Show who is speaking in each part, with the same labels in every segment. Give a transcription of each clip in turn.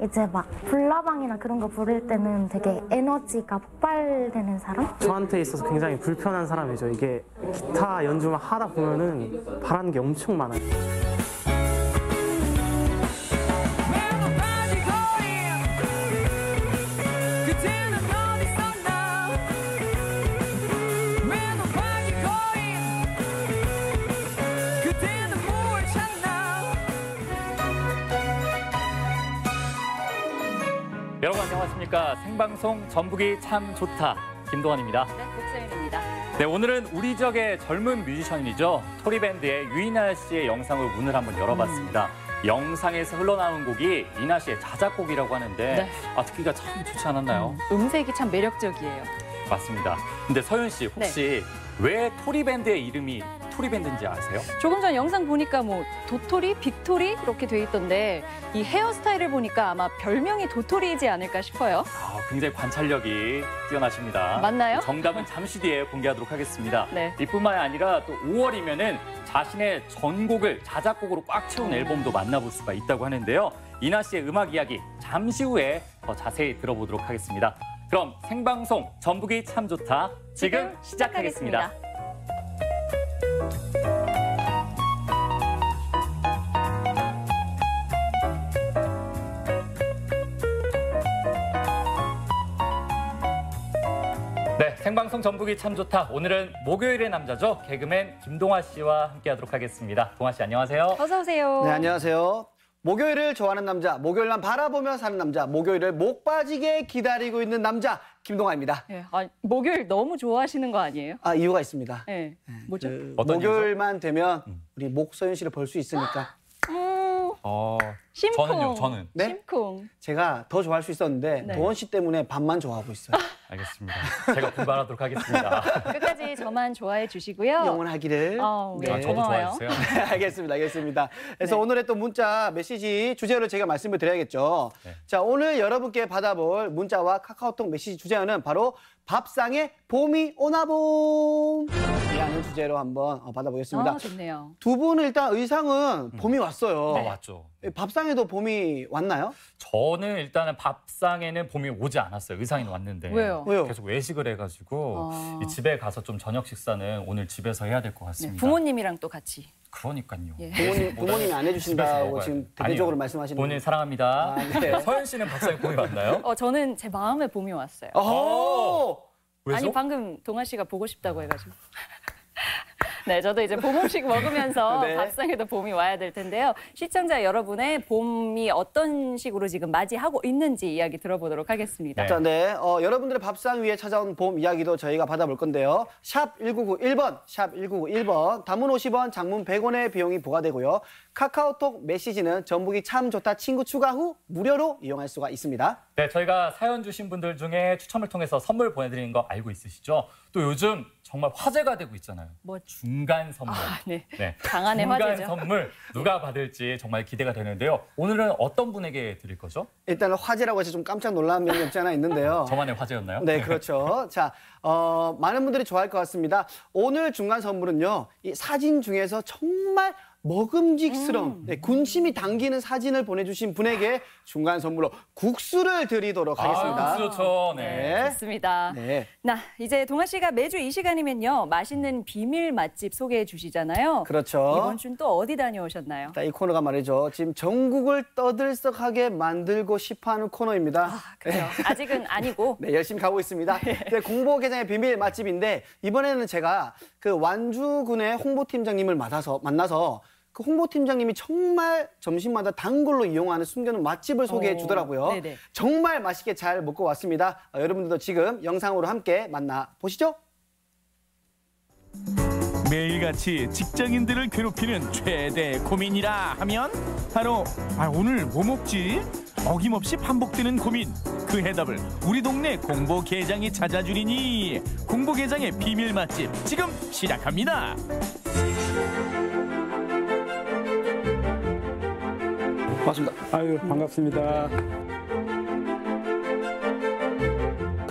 Speaker 1: 이제 막 불나방이나 그런 거 부를 때는 되게 에너지가 폭발되는 사람?
Speaker 2: 저한테 있어서 굉장히 불편한 사람이죠. 이게 기타 연주만 하다 보면은 바라는 게 엄청 많아요.
Speaker 3: 여러분 안녕하십니까. 생방송 전북이 참 좋다. 김동환입니다.
Speaker 4: 네, 국서윤입니다.
Speaker 3: 네, 오늘은 우리 지역의 젊은 뮤지션이죠. 토리밴드의 유이나 씨의 영상으로 문을 한번 열어봤습니다. 영상에서 흘러나오는 곡이 이나 씨의 자작곡이라고 하는데
Speaker 4: 네.
Speaker 3: 듣기가 참 좋지 않았나요?
Speaker 4: 음색이 참 매력적이에요.
Speaker 3: 맞습니다. 근데 서윤 씨 혹시 왜 토리밴드의 이름이 토리밴드인지 아세요?
Speaker 4: 조금 전 영상 보니까 뭐 도토리, 빅토리 이렇게 돼 있던데 이 헤어스타일을 보니까 아마 별명이 도토리이지 않을까 싶어요.
Speaker 3: 굉장히 관찰력이 뛰어나십니다.
Speaker 4: 맞나요?
Speaker 3: 정답은 잠시 뒤에 공개하도록 하겠습니다.
Speaker 4: 네.
Speaker 3: 이뿐만이 아니라 또 5월이면은 자신의 전곡을 자작곡으로 꽉 채운 앨범도 만나볼 수가 있다고 하는데요. 이나 씨의 음악 이야기 잠시 후에 더 자세히 들어보도록 하겠습니다. 그럼 생방송 전북이 참 좋다 지금 시작하겠습니다. 네, 생방송 전북이 참 좋다. 오늘은 목요일의 남자죠. 개그맨 김동화 씨와 함께하도록 하겠습니다. 동화 씨 안녕하세요.
Speaker 4: 어서 오세요.
Speaker 5: 네, 안녕하세요. 목요일을 좋아하는 남자, 목요일만 바라보며 사는 남자, 목요일을 목 빠지게 기다리고 있는 남자, 김동환입니다.
Speaker 4: 네, 목요일 너무 좋아하시는 거 아니에요?
Speaker 5: 이유가 있습니다.
Speaker 4: 네, 뭐죠?
Speaker 3: 어떤
Speaker 5: 목요일만 되면 우리 목서윤 씨를 볼 수 있으니까.
Speaker 4: 심쿵.
Speaker 3: 저는.
Speaker 5: 네?
Speaker 4: 심쿵.
Speaker 5: 제가 더 좋아할 수 있었는데
Speaker 4: 네.
Speaker 5: 도원 씨 때문에 반만 좋아하고 있어요.
Speaker 3: 알겠습니다. 제가 분발하도록 하겠습니다.
Speaker 4: 끝까지 저만 좋아해 주시고요.
Speaker 5: 영원하기를.
Speaker 4: 네,
Speaker 3: 저도
Speaker 4: 고마워요.
Speaker 3: 좋아해주세요.
Speaker 5: 알겠습니다. 그래서
Speaker 4: 네.
Speaker 5: 오늘의 또 문자 메시지 주제를 제가 말씀을 드려야겠죠.
Speaker 3: 네.
Speaker 5: 자, 오늘 여러분께 받아볼 문자와 카카오톡 메시지 주제는 바로 밥상에 봄이 오나봄 이라는 주제로 한번 받아보겠습니다.
Speaker 4: 좋네요.
Speaker 5: 두 분은 일단 의상은 봄이 왔어요.
Speaker 3: 맞죠.
Speaker 5: 밥상에도 봄이 왔나요?
Speaker 3: 저는 일단은 밥상에는 봄이 오지 않았어요. 의상이 왔는데.
Speaker 4: 왜요?
Speaker 3: 계속 외식을 해가지고 이 집에 가서 좀 저녁 식사는 오늘 집에서 해야 될 것
Speaker 4: 네,
Speaker 3: 같습니다.
Speaker 4: 부모님이랑 또 같이.
Speaker 3: 그러니까요.
Speaker 4: 예.
Speaker 5: 부모님이 안
Speaker 3: 집에서
Speaker 5: 해주신다고
Speaker 3: 먹어야
Speaker 5: 지금
Speaker 3: 돼요.
Speaker 5: 대대적으로
Speaker 3: 아니요.
Speaker 5: 말씀하시는
Speaker 3: 본인 사랑합니다.
Speaker 5: 네.
Speaker 3: 서현 씨는 밥상에 봄이 왔나요?
Speaker 4: 저는 제 마음에 봄이 왔어요.
Speaker 3: 왜죠?
Speaker 4: 아니 방금 동아 씨가 보고 싶다고 해가지고. 네, 저도 이제 봄 음식 먹으면서
Speaker 5: 네.
Speaker 4: 밥상에도 봄이 와야 될 텐데요. 시청자 여러분의 봄이 어떤 식으로 지금 맞이하고 있는지 이야기 들어보도록 하겠습니다.
Speaker 3: 네.
Speaker 5: 자, 여러분들의 밥상 위에 찾아온 봄 이야기도 저희가 받아볼 건데요. 샵 1991번, 샵 1991번, 단문 50원, 장문 100원의 비용이 부과되고요. 카카오톡 메시지는 전북이 참 좋다 친구 추가 후 무료로 이용할 수가 있습니다.
Speaker 3: 네, 저희가 사연 주신 분들 중에 추첨을 통해서 선물 보내드리는 거 알고 있으시죠? 또 요즘 정말 화제가 되고 있잖아요.
Speaker 4: 뭐
Speaker 3: 중간 선물.
Speaker 4: 네.
Speaker 3: 네.
Speaker 4: 강한의
Speaker 3: 중간
Speaker 4: 화제죠.
Speaker 3: 선물 누가 받을지 정말 기대가 되는데요. 오늘은 어떤 분에게 드릴 거죠?
Speaker 5: 일단은 화제라고 해서 좀 깜짝 놀란 면이 없지 않아 있는데요.
Speaker 3: 저만의 화제였나요?
Speaker 5: 네, 그렇죠. 자, 많은 분들이 좋아할 것 같습니다. 오늘 중간 선물은요, 이 사진 중에서 정말 먹음직스러운 군침이 당기는 사진을 보내주신 분에게 중간 선물로 국수를 드리도록 하겠습니다.
Speaker 3: 국수 좋죠. 네.
Speaker 4: 좋습니다.
Speaker 5: 네.
Speaker 4: 이제 동아 씨가 매주 이 시간이면요. 맛있는 비밀 맛집 소개해 주시잖아요.
Speaker 5: 그렇죠.
Speaker 4: 이번 주는 또 어디 다녀오셨나요?
Speaker 5: 자, 이 코너가 말이죠. 지금 전국을 떠들썩하게 만들고 싶어하는 코너입니다.
Speaker 4: 그래요. 아직은 아니고.
Speaker 5: 네, 열심히 가고 있습니다. 네, 공보게장의 비밀 맛집인데 이번에는 제가 그 완주군의 홍보팀장님을 만나서 그 홍보팀장님이 정말 점심마다 단골로 이용하는 숨겨놓은 맛집을 소개해 주더라고요.
Speaker 4: 네네.
Speaker 5: 정말 맛있게 잘 먹고 왔습니다. 여러분들도 지금 영상으로 함께 만나보시죠.
Speaker 6: 매일같이 직장인들을 괴롭히는 최대 고민이라 하면 바로 오늘 뭐 먹지? 어김없이 반복되는 고민. 그 해답을 우리 동네 공보게장이 찾아주리니 공보게장의 비밀 맛집 지금 시작합니다.
Speaker 5: 반갑습니다.
Speaker 7: 아유, 반갑습니다.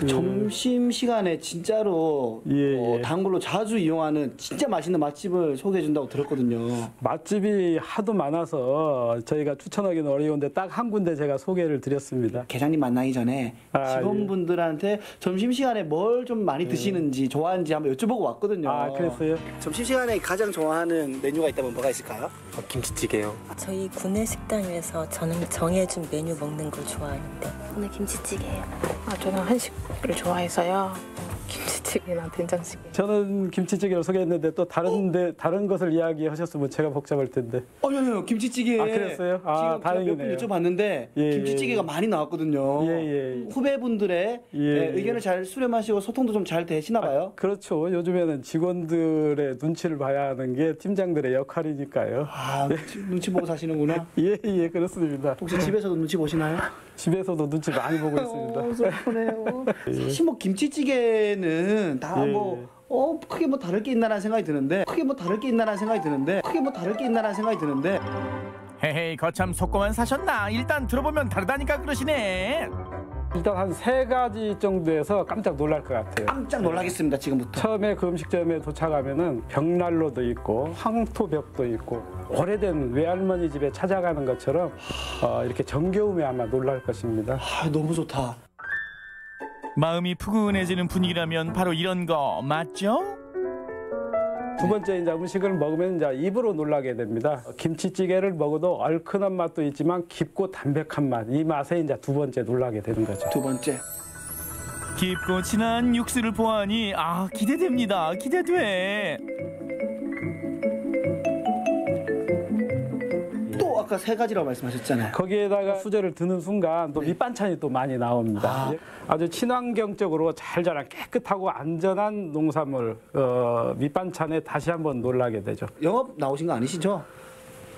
Speaker 5: 그 점심 시간에 진짜로
Speaker 7: 예.
Speaker 5: 단골로 자주 이용하는 진짜 맛있는 맛집을 소개해 준다고 들었거든요.
Speaker 7: 맛집이 하도 많아서 저희가 추천하기는 어려운데 딱 한 군데 제가 소개를 드렸습니다.
Speaker 5: 계장님 만나기 전에 직원분들한테 점심 시간에 뭘 좀 많이 드시는지 좋아하는지 한번 여쭤보고 왔거든요.
Speaker 7: 아, 그랬어요?
Speaker 5: 점심 시간에 가장 좋아하는 메뉴가 있다면 뭐가 있을까요?
Speaker 2: 김치찌개요.
Speaker 8: 저희 구내 식당에서 저는 정해준 메뉴 먹는 걸 좋아하는데 오늘 김치찌개예요.
Speaker 9: 저는 한식을 좋아해서요. 김치찌개나 된장찌개.
Speaker 7: 저는 김치찌개를 소개했는데 또 다른 것을 이야기하셨으면 제가 복잡할 텐데.
Speaker 5: 아니요, 김치찌개.
Speaker 7: 아, 그랬어요? 아,
Speaker 5: 지금
Speaker 7: 다행이네요.
Speaker 5: 몇 분 여쭤봤는데
Speaker 7: 예,
Speaker 5: 김치찌개가
Speaker 7: 예.
Speaker 5: 많이 나왔거든요.
Speaker 7: 예.
Speaker 5: 후배분들의
Speaker 7: 예.
Speaker 5: 의견을 잘 수렴하시고 소통도 좀 잘 되시나 봐요.
Speaker 7: 그렇죠. 요즘에는 직원들의 눈치를 봐야 하는 게 팀장들의 역할이니까요.
Speaker 5: 아, 눈치 보고 사시는구나.
Speaker 7: 예, 그렇습니다.
Speaker 5: 혹시 집에서도 눈치 보시나요?
Speaker 7: 집에서도 눈치 많이 보고 있습니다.
Speaker 5: 슬프네요. 사실 뭐 김치찌개는 다 뭐 크게 뭐 다를 게 있나라는 생각이 드는데
Speaker 6: 헤헤이 거참 속고만 사셨나? 일단 들어보면 다르다니까 그러시네.
Speaker 7: 일단 한 3가지 정도에서 깜짝 놀랄 것 같아요.
Speaker 5: 깜짝 놀라겠습니다, 지금부터.
Speaker 7: 처음에 그 음식점에 도착하면은 벽난로도 있고 황토벽도 있고 오래된 외할머니 집에 찾아가는 것처럼 이렇게 정겨움에 아마 놀랄 것입니다.
Speaker 5: 아, 너무 좋다.
Speaker 6: 마음이 푸근해지는 분위기라면 바로 이런 거 맞죠?
Speaker 7: 두 번째 이제 음식을 먹으면 이제 입으로 놀라게 됩니다. 김치찌개를 먹어도 얼큰한 맛도 있지만 깊고 담백한 맛, 이 맛에 이제 두 번째 놀라게 되는 거죠.
Speaker 5: 두 번째.
Speaker 6: 깊고 진한 육수를 보아하니 기대됩니다. 기대돼.
Speaker 5: 또 아까 3가지라고 말씀하셨잖아요.
Speaker 7: 거기에다가 수저를 드는 순간 또 밑반찬이 또 많이 나옵니다. 아주 친환경적으로 잘 자란 깨끗하고 안전한 농산물 밑반찬에 다시 한번 놀라게 되죠.
Speaker 5: 영업 나오신 거 아니시죠?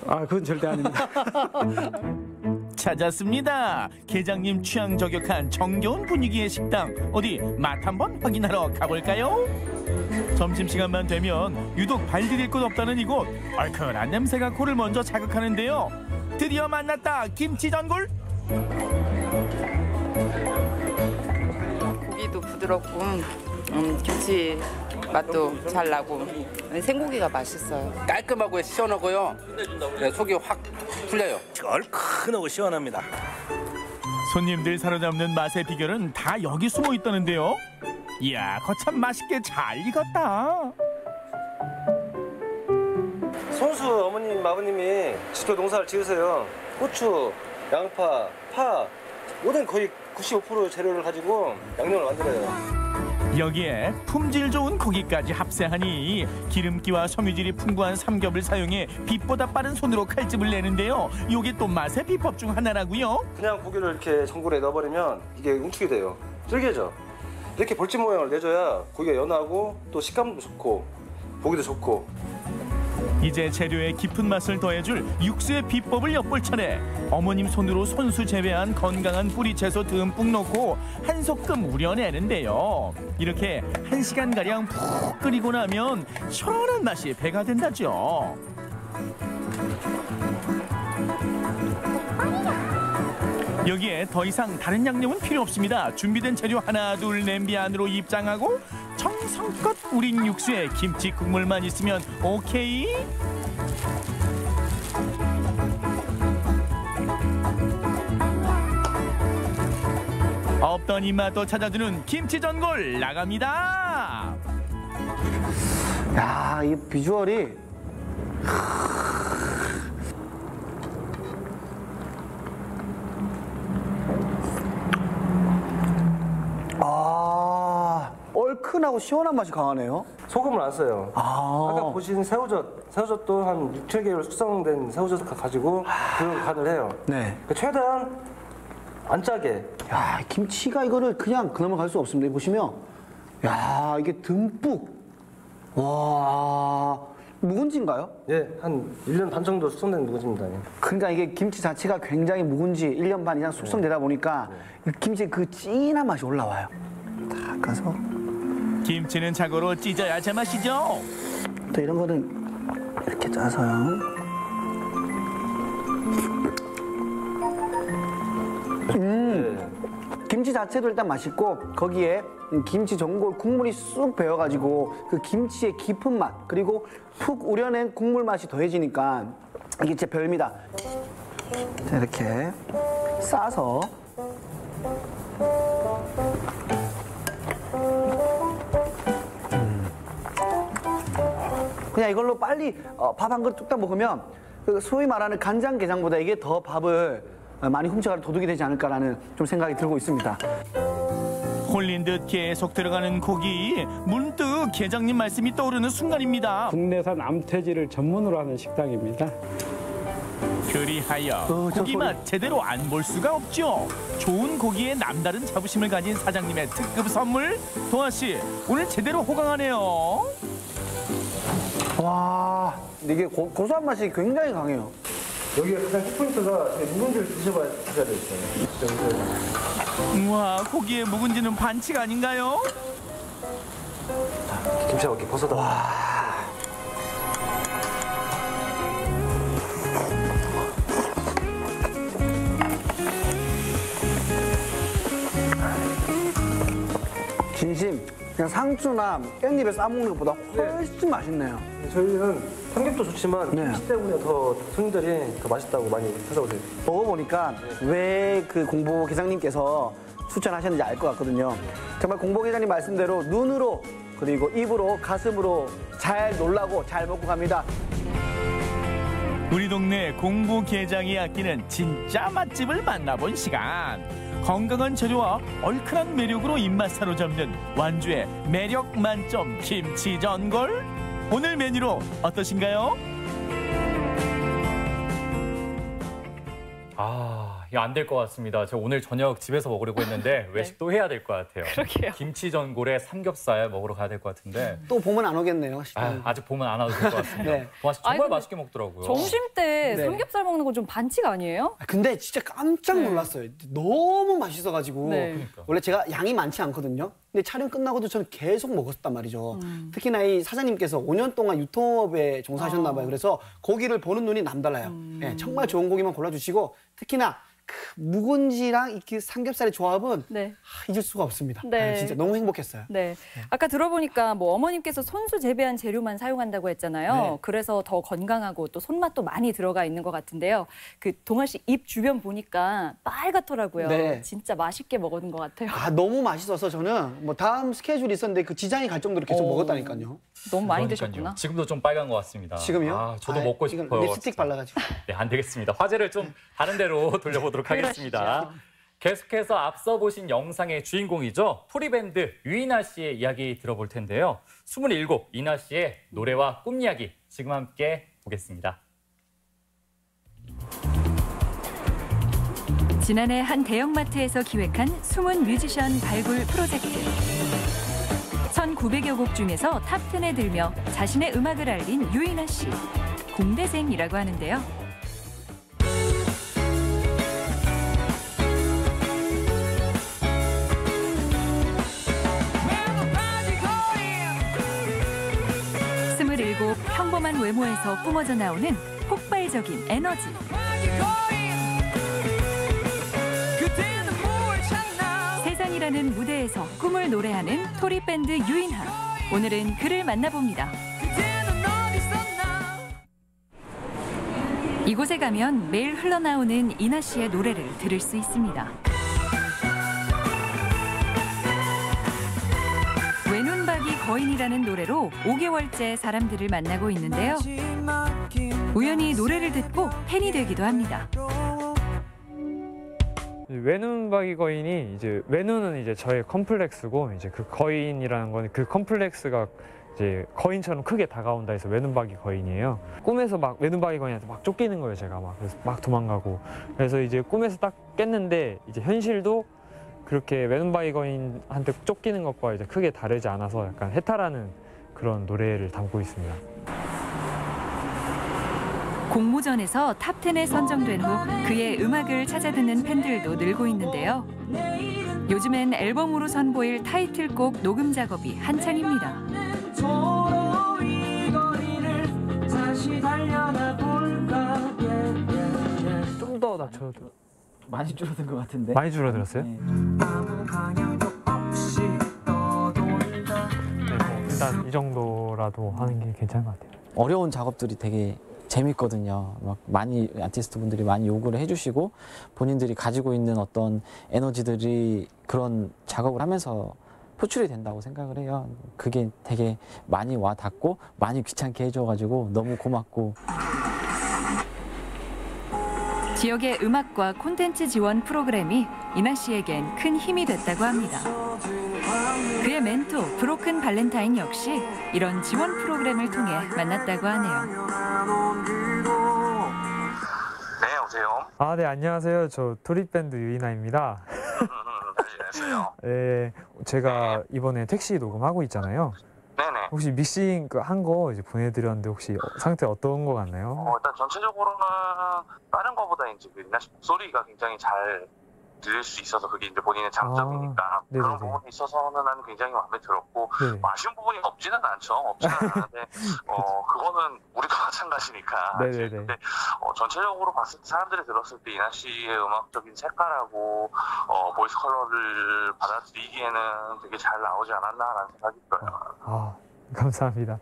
Speaker 7: 아, 그건 절대 아닙니다.
Speaker 6: 찾았습니다. 계장님 취향 저격한 정겨운 분위기의 식당. 어디 맛 한번 확인하러 가볼까요? 점심시간만 되면 유독 발디딜 곳 없다는 이곳. 얼큰한 냄새가 코를 먼저 자극하는데요. 드디어 만났다. 김치전골.
Speaker 10: 고기도 부드럽고 김치 맛도 잘 나고 생고기가 맛있어요.
Speaker 11: 깔끔하고 시원하고요. 네, 속이 확 풀려요. 얼큰하고 시원합니다.
Speaker 6: 손님들 사로잡는 맛의 비결은 다 여기 숨어 있다는데요. 이야, 거참 맛있게 잘 익었다.
Speaker 12: 손수 어머님, 아버님이 직접 농사를 지으세요. 고추, 양파, 파 모든 거의 95% 재료를 가지고 양념을 만들어요.
Speaker 6: 여기에 품질 좋은 고기까지 합세하니 기름기와 섬유질이 풍부한 삼겹을 사용해 빛보다 빠른 손으로 칼집을 내는데요. 이게 또 맛의 비법 중 하나라고요.
Speaker 12: 그냥 고기를 이렇게 전골에 넣어버리면 이게 웅축이 돼요. 질겨져. 이렇게 볼집 모양을 내줘야 고기가 연하고 또 식감도 좋고 보기도 좋고.
Speaker 6: 이제 재료에 깊은 맛을 더해줄 육수의 비법을 엿볼 차례. 어머님 손으로 손수 재배한 건강한 뿌리 채소 듬뿍 넣고 한 소끔 우려내는데요. 이렇게 1시간가량 푹 끓이고 나면 시원한 맛이 배가 된다죠. 여기에 더 이상 다른 양념은 필요 없습니다. 준비된 재료 하나 둘 냄비 안으로 입장하고 정성껏 우린 육수에 김치 국물만 있으면 오케이. 없던 입맛도 찾아주는 김치전골 나갑니다.
Speaker 5: 야, 이 비주얼이 얼큰하고 시원한 맛이 강하네요.
Speaker 12: 소금을 안 써요. 아까 보신 새우젓도 한 6, 7개월 숙성된 새우젓 가지고 그 간을 해요.
Speaker 5: 네.
Speaker 12: 그러니까 최대한 안 짜게.
Speaker 5: 야, 김치가 이거를 그냥 넘어갈 수 없습니다. 여기 보시면 야, 이게 듬뿍. 와, 묵은지인가요?
Speaker 12: 예, 한 1년 반 정도 숙성된 묵은지입니다. 예.
Speaker 5: 그러니까 이게 김치 자체가 굉장히 묵은지 1년 반 이상 숙성되다 보니까 김치의 그 진한 맛이 올라와요. 다 까서.
Speaker 6: 김치는 자고로 찢어야 제맛이죠.
Speaker 5: 또 이런 거는 이렇게 짜서요. 김치 자체도 일단 맛있고 거기에 김치 전골 국물이 쑥 배어가지고 그 김치의 깊은 맛 그리고 푹 우려낸 국물 맛이 더해지니까 이게 제 별미다. 자, 이렇게 싸서 그냥 이걸로 빨리 밥 한 그릇 뚝딱 먹으면 그 소위 말하는 간장게장보다 이게 더 밥을 많이 훔쳐가는 도둑이 되지 않을까라는 좀 생각이 들고 있습니다.
Speaker 6: 홀린 듯 계속 들어가는 고기. 문득 계장님 말씀이 떠오르는 순간입니다.
Speaker 7: 국내산 암태지를 전문으로 하는 식당입니다.
Speaker 6: 그리하여 고기 맛 제대로 안 볼 수가 없죠. 좋은 고기에 남다른 자부심을 가진 사장님의 특급 선물. 동아 씨, 오늘 제대로 호강하네요.
Speaker 5: 와, 이게 고소한 맛이 굉장히 강해요.
Speaker 12: 여기가 가장 포인트가 묵은지를 드셔야 되잖아요.
Speaker 6: 우와, 고기의 묵은지는 반칙 아닌가요?
Speaker 12: 자, 김치하고 이렇게 버섯하고.
Speaker 5: 진심, 그냥 상추나 깻잎에 싸먹는 것보다 훨씬 맛있네요.
Speaker 12: 저희는 삼겹도 좋지만 김치 때문에 더 손님들이 더 맛있다고 많이 찾아오세요.
Speaker 5: 먹어보니까 왜 그 공보 계장님께서 추천하셨는지 알 것 같거든요. 정말 공보 계장님 말씀대로 눈으로 그리고 입으로 가슴으로 잘 놀라고 잘 먹고 갑니다.
Speaker 6: 우리 동네 공보 계장이 아끼는 진짜 맛집을 만나본 시간. 건강한 재료와 얼큰한 매력으로 입맛 사로잡는 완주의 매력 만점 김치 전골. 오늘 메뉴로 어떠신가요?
Speaker 3: 아, 이거 안 될 것 같습니다. 제가 오늘 저녁 집에서 먹으려고 했는데 외식 또 해야 될 것 같아요.
Speaker 4: 그러게요.
Speaker 3: 김치 전골에 삼겹살 먹으러 가야 될 것 같은데.
Speaker 5: 또 보면 안 오겠네요.
Speaker 3: 아직 보면 안 와도 될 것 같습니다.
Speaker 5: 네.
Speaker 3: 동아 씨 정말
Speaker 4: 근데
Speaker 3: 맛있게 먹더라고요.
Speaker 4: 점심 때
Speaker 5: 네.
Speaker 4: 삼겹살 먹는 거 좀 반칙 아니에요?
Speaker 5: 근데 진짜 깜짝 놀랐어요. 너무 맛있어가지고.
Speaker 4: 네.
Speaker 5: 원래 제가 양이 많지 않거든요. 근데 촬영 끝나고도 저는 계속 먹었단 말이죠. 특히나 이 사장님께서 5년 동안 유통업에 종사하셨나 봐요. 그래서 고기를 보는 눈이 남달라요. 네, 정말 좋은 고기만 골라주시고 특히나 그 묵은지랑 이렇게 삼겹살의 조합은 잊을 수가 없습니다.
Speaker 4: 네.
Speaker 5: 진짜 너무 행복했어요.
Speaker 4: 네. 아까 들어보니까 뭐 어머님께서 손수 재배한 재료만 사용한다고 했잖아요.
Speaker 5: 네.
Speaker 4: 그래서 더 건강하고 또 손맛도 많이 들어가 있는 것 같은데요. 그 동아 씨 입 주변 보니까 빨갛더라고요.
Speaker 5: 네.
Speaker 4: 진짜 맛있게 먹은 것 같아요.
Speaker 5: 아, 너무 맛있어서 저는 뭐 다음 스케줄이 있었는데 그 지장이 갈 정도로 계속 먹었다니까요.
Speaker 4: 너무 많이
Speaker 3: 그러니까요.
Speaker 4: 드셨구나.
Speaker 3: 지금도 좀 빨간 것 같습니다.
Speaker 5: 지금요?
Speaker 3: 아, 저도 먹고
Speaker 5: 지금
Speaker 3: 싶어요.
Speaker 5: 립스틱 발라가지고.
Speaker 3: 네, 안 되겠습니다. 화제를 좀 다른 데로 돌려보도록 하겠습니다. 계속해서 앞서 보신 영상의 주인공이죠. 토리밴드 유이나 씨의 이야기 들어볼 텐데요. 27 이나 씨의 노래와 꿈 이야기 지금 함께 보겠습니다.
Speaker 13: 지난해 한 대형마트에서 기획한 숨은 뮤지션 발굴 프로젝트. 1,900여 곡 중에서 탑10에 들며 자신의 음악을 알린 유이나 씨. 공대생이라고 하는데요. 평범한 외모에서 뿜어져 나오는 폭발적인 에너지. 세상이라는 무대에서 꿈을 노래하는 토리밴드 유인하. 오늘은 그를 만나봅니다. 이곳에 가면 매일 흘러나오는 이나 씨의 노래를 들을 수 있습니다. 외눈박이 거인이라는 노래로 5개월째 사람들을 만나고 있는데요. 우연히 노래를 듣고 팬이 되기도 합니다.
Speaker 14: 외눈박이 거인이 이제 외눈은 이제 저의 컴플렉스고 이제 그 거인이라는 건 그 컴플렉스가 이제 거인처럼 크게 다가온다 해서 외눈박이 거인이에요. 꿈에서 막 외눈박이 거인한테 막 쫓기는 거예요, 제가 막. 그래서 막 도망가고. 그래서 이제 꿈에서 딱 깼는데 이제 현실도 그렇게 외눈박이 거인한테 쫓기는 것과 이제 크게 다르지 않아서 약간 해탈하는 그런 노래를 담고 있습니다.
Speaker 13: 공모전에서 탑10에 선정된 후 그의 음악을 찾아 듣는 팬들도 늘고 있는데요. 요즘엔 앨범으로 선보일 타이틀곡 녹음 작업이 한창입니다.
Speaker 14: 좀 더 낮춰도
Speaker 15: 많이 줄어든 것 같은데.
Speaker 14: 많이 줄어들었어요?
Speaker 15: 네.
Speaker 14: 일단 이 정도라도 하는 게 괜찮은 것 같아요.
Speaker 15: 어려운 작업들이 되게 재밌거든요. 막 많이 아티스트 분들이 많이 요구를 해주시고 본인들이 가지고 있는 어떤 에너지들이 그런 작업을 하면서 표출이 된다고 생각을 해요. 그게 되게 많이 와 닿고 많이 귀찮게 해줘가지고 너무 고맙고.
Speaker 13: 지역의 음악과 콘텐츠 지원 프로그램이 이나 씨에겐 큰 힘이 됐다고 합니다. 그의 멘토 브로큰 발렌타인 역시 이런 지원 프로그램을 통해 만났다고 하네요.
Speaker 16: 네, 오세요.
Speaker 14: 아, 네, 안녕하세요. 저 토리밴드 유이나입니다.
Speaker 16: 잘 지내세요?
Speaker 14: 네, 제가 이번에 택시 녹음하고 있잖아요.
Speaker 16: 네네.
Speaker 14: 혹시 믹싱 한 거 이제 보내드렸는데 혹시 상태 어떤 거 같나요?
Speaker 16: 일단 전체적으로는 다른 거보다 이제 그 이나 씨 목소리가 굉장히 잘 들릴 수 있어서 그게 이제 본인의 장점이니까
Speaker 14: 네네네.
Speaker 16: 그런 부분에 있어서는 나는 굉장히 마음에 들었고
Speaker 14: 네.
Speaker 16: 아쉬운 부분이 없지는 않죠. 없지는 않은데 그거는 우리도 마찬가지니까.
Speaker 14: 네네네.
Speaker 16: 근데 전체적으로 봤을 때 사람들이 들었을 때 이나 씨의 음악적인 색깔하고 보이스 컬러를 받아들이기에는 되게 잘 나오지 않았나라는 생각이 들어요.
Speaker 14: 아, 감사합니다.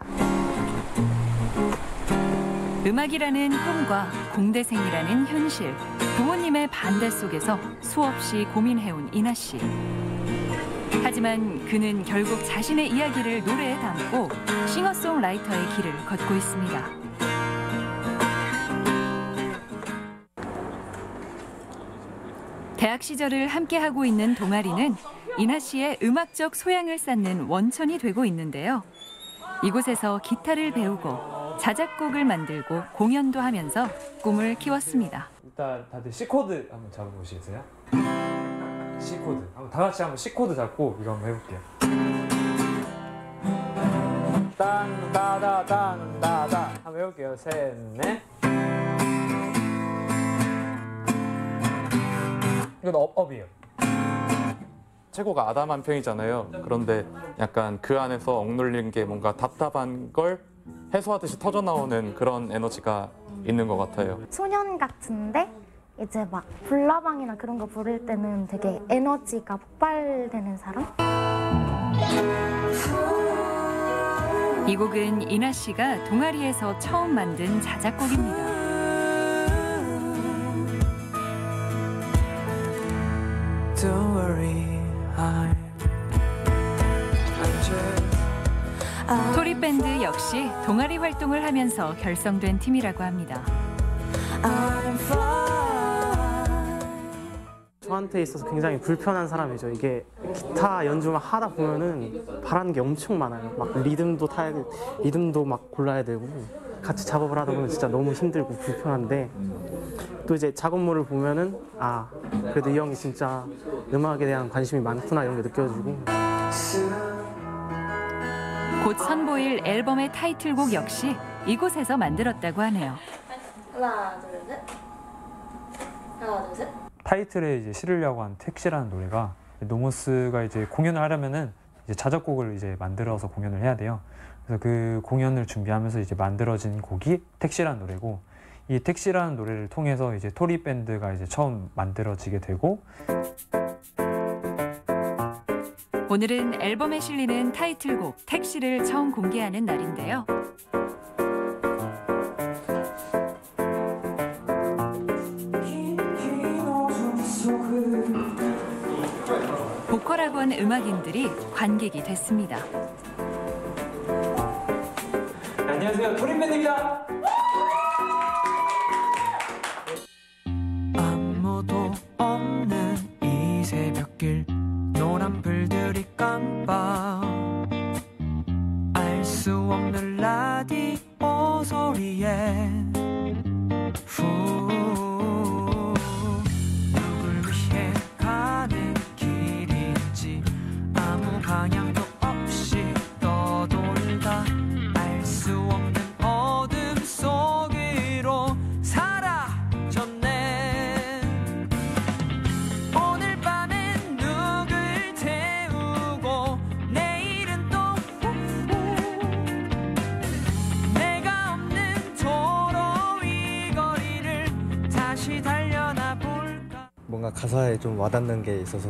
Speaker 13: 음악이라는 꿈과 공대생이라는 현실, 부모님의 반대 속에서 수없이 고민해온 이나 씨. 하지만 그는 결국 자신의 이야기를 노래에 담고 싱어송라이터의 길을 걷고 있습니다. 대학 시절을 함께하고 있는 동아리는 이나 씨의 음악적 소양을 쌓는 원천이 되고 있는데요. 이곳에서 기타를 배우고 자작곡을 만들고 공연도 하면서 꿈을 키웠습니다.
Speaker 14: 일단 다들 C코드 한번 잡아보시겠어요? C코드. 한번 다 같이 한번 C코드 잡고 이거 한번 해볼게요. 딴다다딴다다 한번 해볼게요. 셋, 넷. 이건 업이에요.
Speaker 17: 최고가 아담한 편이잖아요. 그런데 약간 그 안에서 억눌린 게 뭔가 답답한 걸 해소하듯이 터져나오는 그런 에너지가 있는 것 같아요.
Speaker 1: 소년 같은데 이제 막 불나방이나 그런 거 부를 때는 되게 에너지가 폭발되는 사람?
Speaker 13: 이 곡은 이나 씨가 동아리에서 처음 만든 자작곡입니다.
Speaker 18: Don't worry,
Speaker 13: 토리밴드 역시 동아리 활동을 하면서 결성된 팀이라고 합니다.
Speaker 2: 저한테 있어서 굉장히 불편한 사람이죠. 이게 기타 연주만 하다 보면은 바라는 게 엄청 많아요. 막 리듬도 막 골라야 되고 같이 작업을 하다 보면 진짜 너무 힘들고 불편한데 또 이제 작업물을 보면은 아 그래도 이 형이 진짜 음악에 대한 관심이 많구나 이런 게 느껴지고.
Speaker 13: 곧 선보일 앨범의 타이틀곡 역시 이곳에서 만들었다고 하네요.
Speaker 19: 하나, 둘, 셋. 하나, 둘, 셋.
Speaker 14: 타이틀에 이제 실으려고 한 택시라는 노래가 노모스가 이제 공연을 하려면은 이제 자작곡을 이제 만들어서 공연을 해야 돼요. 그래서 그 공연을 준비하면서 이제 만들어진 곡이 택시라는 노래고 이 택시라는 노래를 통해서 이제 토리 밴드가 이제 처음 만들어지게 되고
Speaker 13: 오늘은 앨범에 실리는 타이틀곡 택시를 처음 공개하는 날인데요. 보컬학원 음악인들이 관객이 됐습니다.
Speaker 18: 안녕하세요, 토리밴드입니다. 아무도 없는 이 새벽길 노란 불들이 깜빡 알 수 없는 라디오 소리에 누굴 위해 가는 길인지 아무 방향도 없이 떠돌다 알 수 없는 어둠 속으로 사라졌네. 오늘 밤엔 누굴 태우고 내일은 또 내가 없는 도로
Speaker 20: 뭔가 가사에 좀 와닿는 게 있어서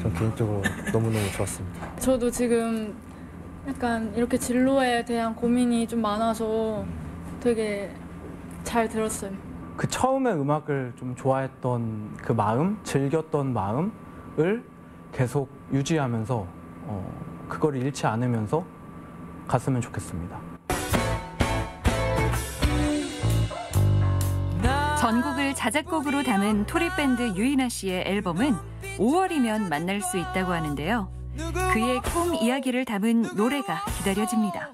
Speaker 20: 전 개인적으로 너무너무 좋았습니다.
Speaker 21: 저도 지금 약간 이렇게 진로에 대한 고민이 좀 많아서 되게 잘 들었어요.
Speaker 22: 그 처음에 음악을 좀 좋아했던 그 마음, 즐겼던 마음을 계속 유지하면서 그걸 잃지 않으면서 갔으면 좋겠습니다.
Speaker 13: 전곡을 자작곡으로 담은 토리밴드 유이나 씨의 앨범은 5월이면 만날 수 있다고 하는데요. 그의 꿈 이야기를 담은 노래가 기다려집니다.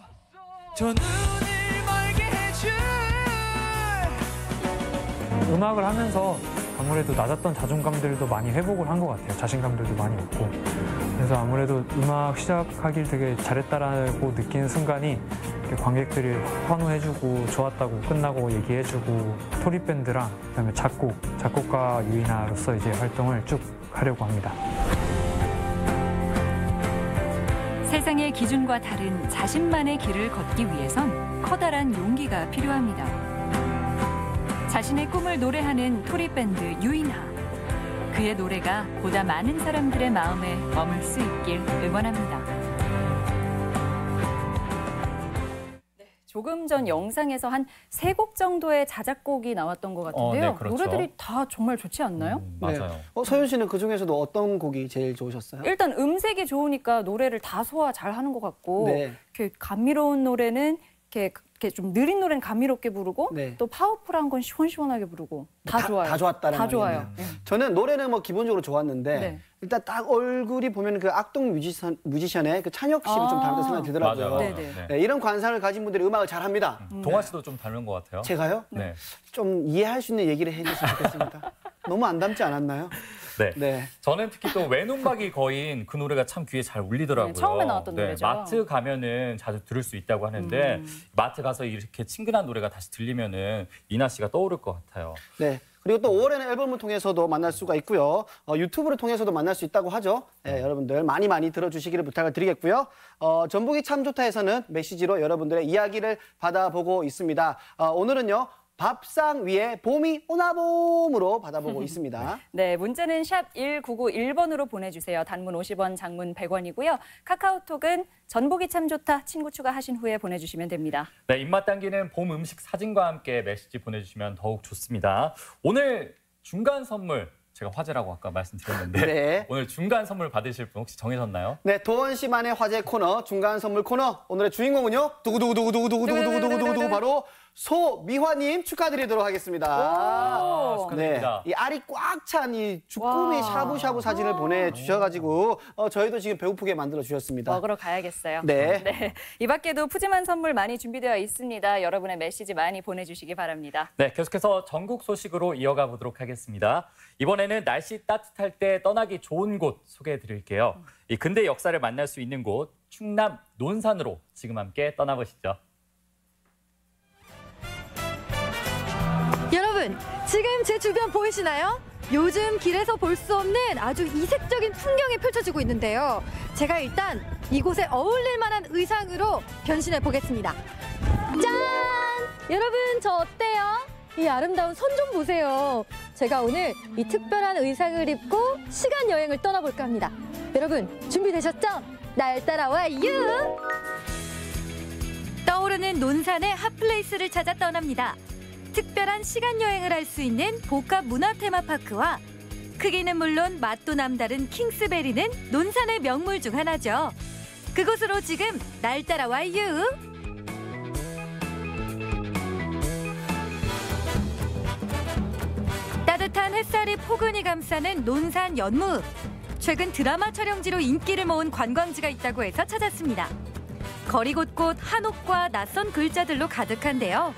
Speaker 14: 음악을 하면서 아무래도 낮았던 자존감들도 많이 회복을 한 것 같아요. 자신감들도 많이 얻고. 그래서 아무래도 음악 시작하길 되게 잘했다라고 느끼는 순간이 관객들이 환호해주고 좋았다고 끝나고 얘기해주고 토리밴드랑 그다음에 작곡가 유이나로서 이제 활동을 쭉 하려고 합니다.
Speaker 13: 세상의 기준과 다른 자신만의 길을 걷기 위해선 커다란 용기가 필요합니다. 자신의 꿈을 노래하는 토리밴드 유이나. 그의 노래가 보다 많은 사람들의 마음에 머물 수 있길 응원합니다.
Speaker 4: 조금 전 영상에서 한 3곡 정도의 자작곡이 나왔던 것 같은데요.
Speaker 5: 네, 그렇죠.
Speaker 4: 노래들이 다 정말 좋지 않나요?
Speaker 5: 맞아요. 서윤 씨는 그 중에서도 어떤 곡이 제일 좋으셨어요?
Speaker 4: 일단 음색이 좋으니까 노래를 다 소화 잘 하는 것 같고
Speaker 5: 네.
Speaker 4: 이렇게 감미로운 노래는 이렇게 좀 느린 노래는 감미롭게 부르고
Speaker 5: 네.
Speaker 4: 또 파워풀한 건 시원시원하게 부르고 다 좋아요.
Speaker 5: 다 좋았다는
Speaker 4: 다
Speaker 5: 말이네요.
Speaker 4: 좋아요.
Speaker 5: 저는 노래는 뭐 기본적으로 좋았는데
Speaker 4: 네.
Speaker 5: 일단 딱 얼굴이 보면 그 악동 뮤지션의 그 찬혁 씨를 좀 닮았다는 생각이 들더라고요.
Speaker 3: 맞아요.
Speaker 5: 네, 이런 관상을 가진 분들이 음악을 잘합니다.
Speaker 3: 동아 씨도 좀 닮은 것 같아요.
Speaker 5: 제가요?
Speaker 3: 네.
Speaker 5: 좀 이해할 수 있는 얘기를 해주셨으면 좋겠습니다. 너무 안 닮지 않았나요?
Speaker 3: 네. 저는 특히 또 외눈박이 거인 그 노래가 참 귀에 잘 울리더라고요.
Speaker 4: 네, 처음에 나왔던 노래죠.
Speaker 3: 마트 가면은 자주 들을 수 있다고 하는데 마트 가서 이렇게 친근한 노래가 다시 들리면은 이나 씨가 떠오를 것 같아요.
Speaker 5: 네. 그리고 또 5월에는 앨범을 통해서도 만날 수가 있고요. 유튜브를 통해서도 만날 수 있다고 하죠. 네, 여러분들 많이 들어주시기를 부탁을 드리겠고요. 전북이 참 좋다에서는 메시지로 여러분들의 이야기를 받아보고 있습니다. 오늘은요. 밥상 위에 봄이 오나봄으로 받아보고 있습니다.
Speaker 4: 네, 문자는 샵 1991번으로 보내주세요. 단문 50원, 장문 100원이고요. 카카오톡은 전복이 참 좋다 친구 추가하신 후에 보내주시면 됩니다.
Speaker 3: 네, 입맛 당기는 봄 음식 사진과 함께 메시지 보내주시면 더욱 좋습니다. 오늘 중간 선물 제가 화제라고 아까 말씀드렸는데
Speaker 5: 네.
Speaker 3: 오늘 중간 선물 받으실 분 혹시 정해졌나요?
Speaker 5: 네, 도원 씨만의 화제 코너 중간 선물 코너 오늘의 주인공은요. 두구두구두구두구두구두구두구두구 바로 소미화님 축하드리도록 하겠습니다.
Speaker 3: 축하드립니다.
Speaker 5: 네, 이 알이 꽉 찬 이 주꾸미 샤브샤브 사진을 보내주셔가지고 저희도 지금 배고프게 만들어 주셨습니다.
Speaker 4: 먹으러 가야겠어요.
Speaker 5: 네.
Speaker 4: 이 밖에도 푸짐한 선물 많이 준비되어 있습니다. 여러분의 메시지 많이 보내주시기 바랍니다.
Speaker 3: 네, 계속해서 전국 소식으로 이어가 보도록 하겠습니다. 이번에는 날씨 따뜻할 때 떠나기 좋은 곳 소개해 드릴게요. 이 근대 역사를 만날 수 있는 곳 충남 논산으로 지금 함께 떠나보시죠.
Speaker 23: 여러분, 지금 제 주변 보이시나요? 요즘 길에서 볼 수 없는 아주 이색적인 풍경이 펼쳐지고 있는데요. 제가 일단 이곳에 어울릴 만한 의상으로 변신해 보겠습니다. 짠! 여러분, 저 어때요? 이 아름다운 선 좀 보세요. 제가 오늘 이 특별한 의상을 입고 시간 여행을 떠나볼까 합니다. 여러분, 준비되셨죠? 날 따라와요!
Speaker 13: 떠오르는 논산의 핫플레이스를 찾아 떠납니다. 특별한 시간 여행을 할 수 있는 복합 문화 테마파크와 크기는 물론 맛도 남다른 킹스베리는 논산의 명물 중 하나죠. 그곳으로 지금 날 따라와요. 따뜻한 햇살이 포근히 감싸는 논산 연무읍. 최근 드라마 촬영지로 인기를 모은 관광지가 있다고 해서 찾았습니다. 거리 곳곳 한옥과 낯선 글자들로 가득한데요.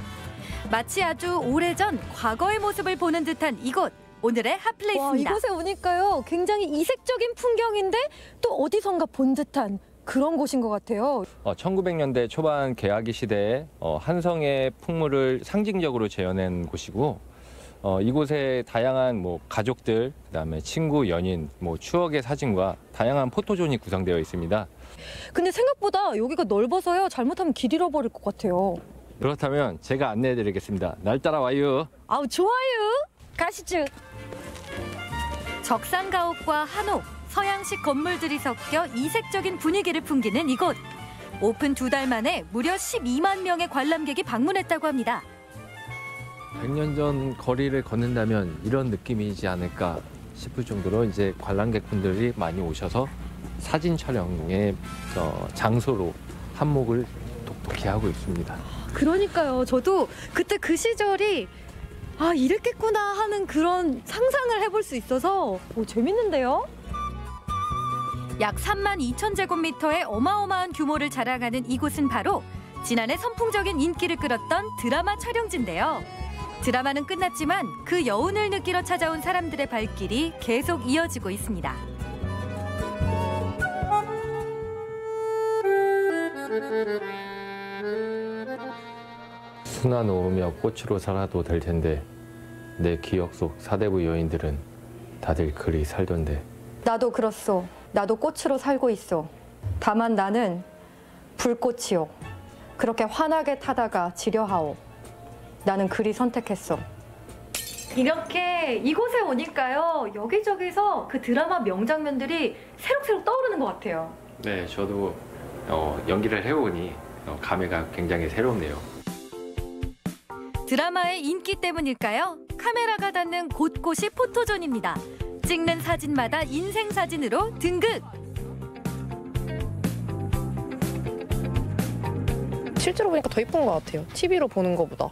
Speaker 13: 마치 아주 오래전 과거의 모습을 보는 듯한 이곳, 오늘의 핫플레이스입니다.
Speaker 23: 와, 이곳에 오니까요. 굉장히 이색적인 풍경인데 또 어디선가 본 듯한 그런 곳인 것 같아요.
Speaker 24: 1900년대 초반 개화기 시대에 한성의 풍물을 상징적으로 재현한 곳이고 이곳에 다양한 가족들, 그다음에 친구, 연인, 추억의 사진과 다양한 포토존이 구성되어 있습니다.
Speaker 23: 근데 생각보다 여기가 넓어서요. 잘못하면 길 잃어버릴 것 같아요.
Speaker 24: 그렇다면 제가 안내해드리겠습니다. 날 따라와요.
Speaker 23: 아우, 좋아요. 가시죠. 적산가옥과 한옥, 서양식 건물들이 섞여 이색적인 분위기를 풍기는 이곳. 오픈 2달 만에 무려 12만 명의 관람객이 방문했다고 합니다.
Speaker 24: 100년 전 거리를 걷는다면 이런 느낌이지 않을까 싶을 정도로 이제 관람객분들이 많이 오셔서 사진 촬영의 장소로 한몫을 독특히 하고 있습니다.
Speaker 23: 그러니까요. 저도 그때 그 시절이 이랬겠구나 하는 그런 상상을 해볼 수 있어서 재밌는데요. 약 3만 2천 제곱미터의 어마어마한 규모를 자랑하는 이곳은 바로 지난해 선풍적인 인기를 끌었던 드라마 촬영지인데요. 드라마는 끝났지만 그 여운을 느끼러 찾아온 사람들의 발길이 계속 이어지고 있습니다.
Speaker 24: 수나 놓으며 꽃으로 살아도 될 텐데 내 기억 속 사대부 여인들은 다들 그리 살던데.
Speaker 23: 나도 그렇소. 나도 꽃으로 살고 있어. 다만 나는 불꽃이요. 그렇게 환하게 타다가 지려하오. 나는 그리 선택했어. 이렇게 이곳에 오니까요. 여기저기서 그 드라마 명장면들이 새록새록 떠오르는 것 같아요.
Speaker 24: 네, 저도 연기를 해보니 감회가 굉장히 새롭네요.
Speaker 23: 드라마의 인기 때문일까요? 카메라가 닿는 곳곳이 포토존입니다. 찍는 사진마다 인생 사진으로 등극!
Speaker 8: 실제로 보니까 더 이쁜 것 같아요. TV로 보는 것보다.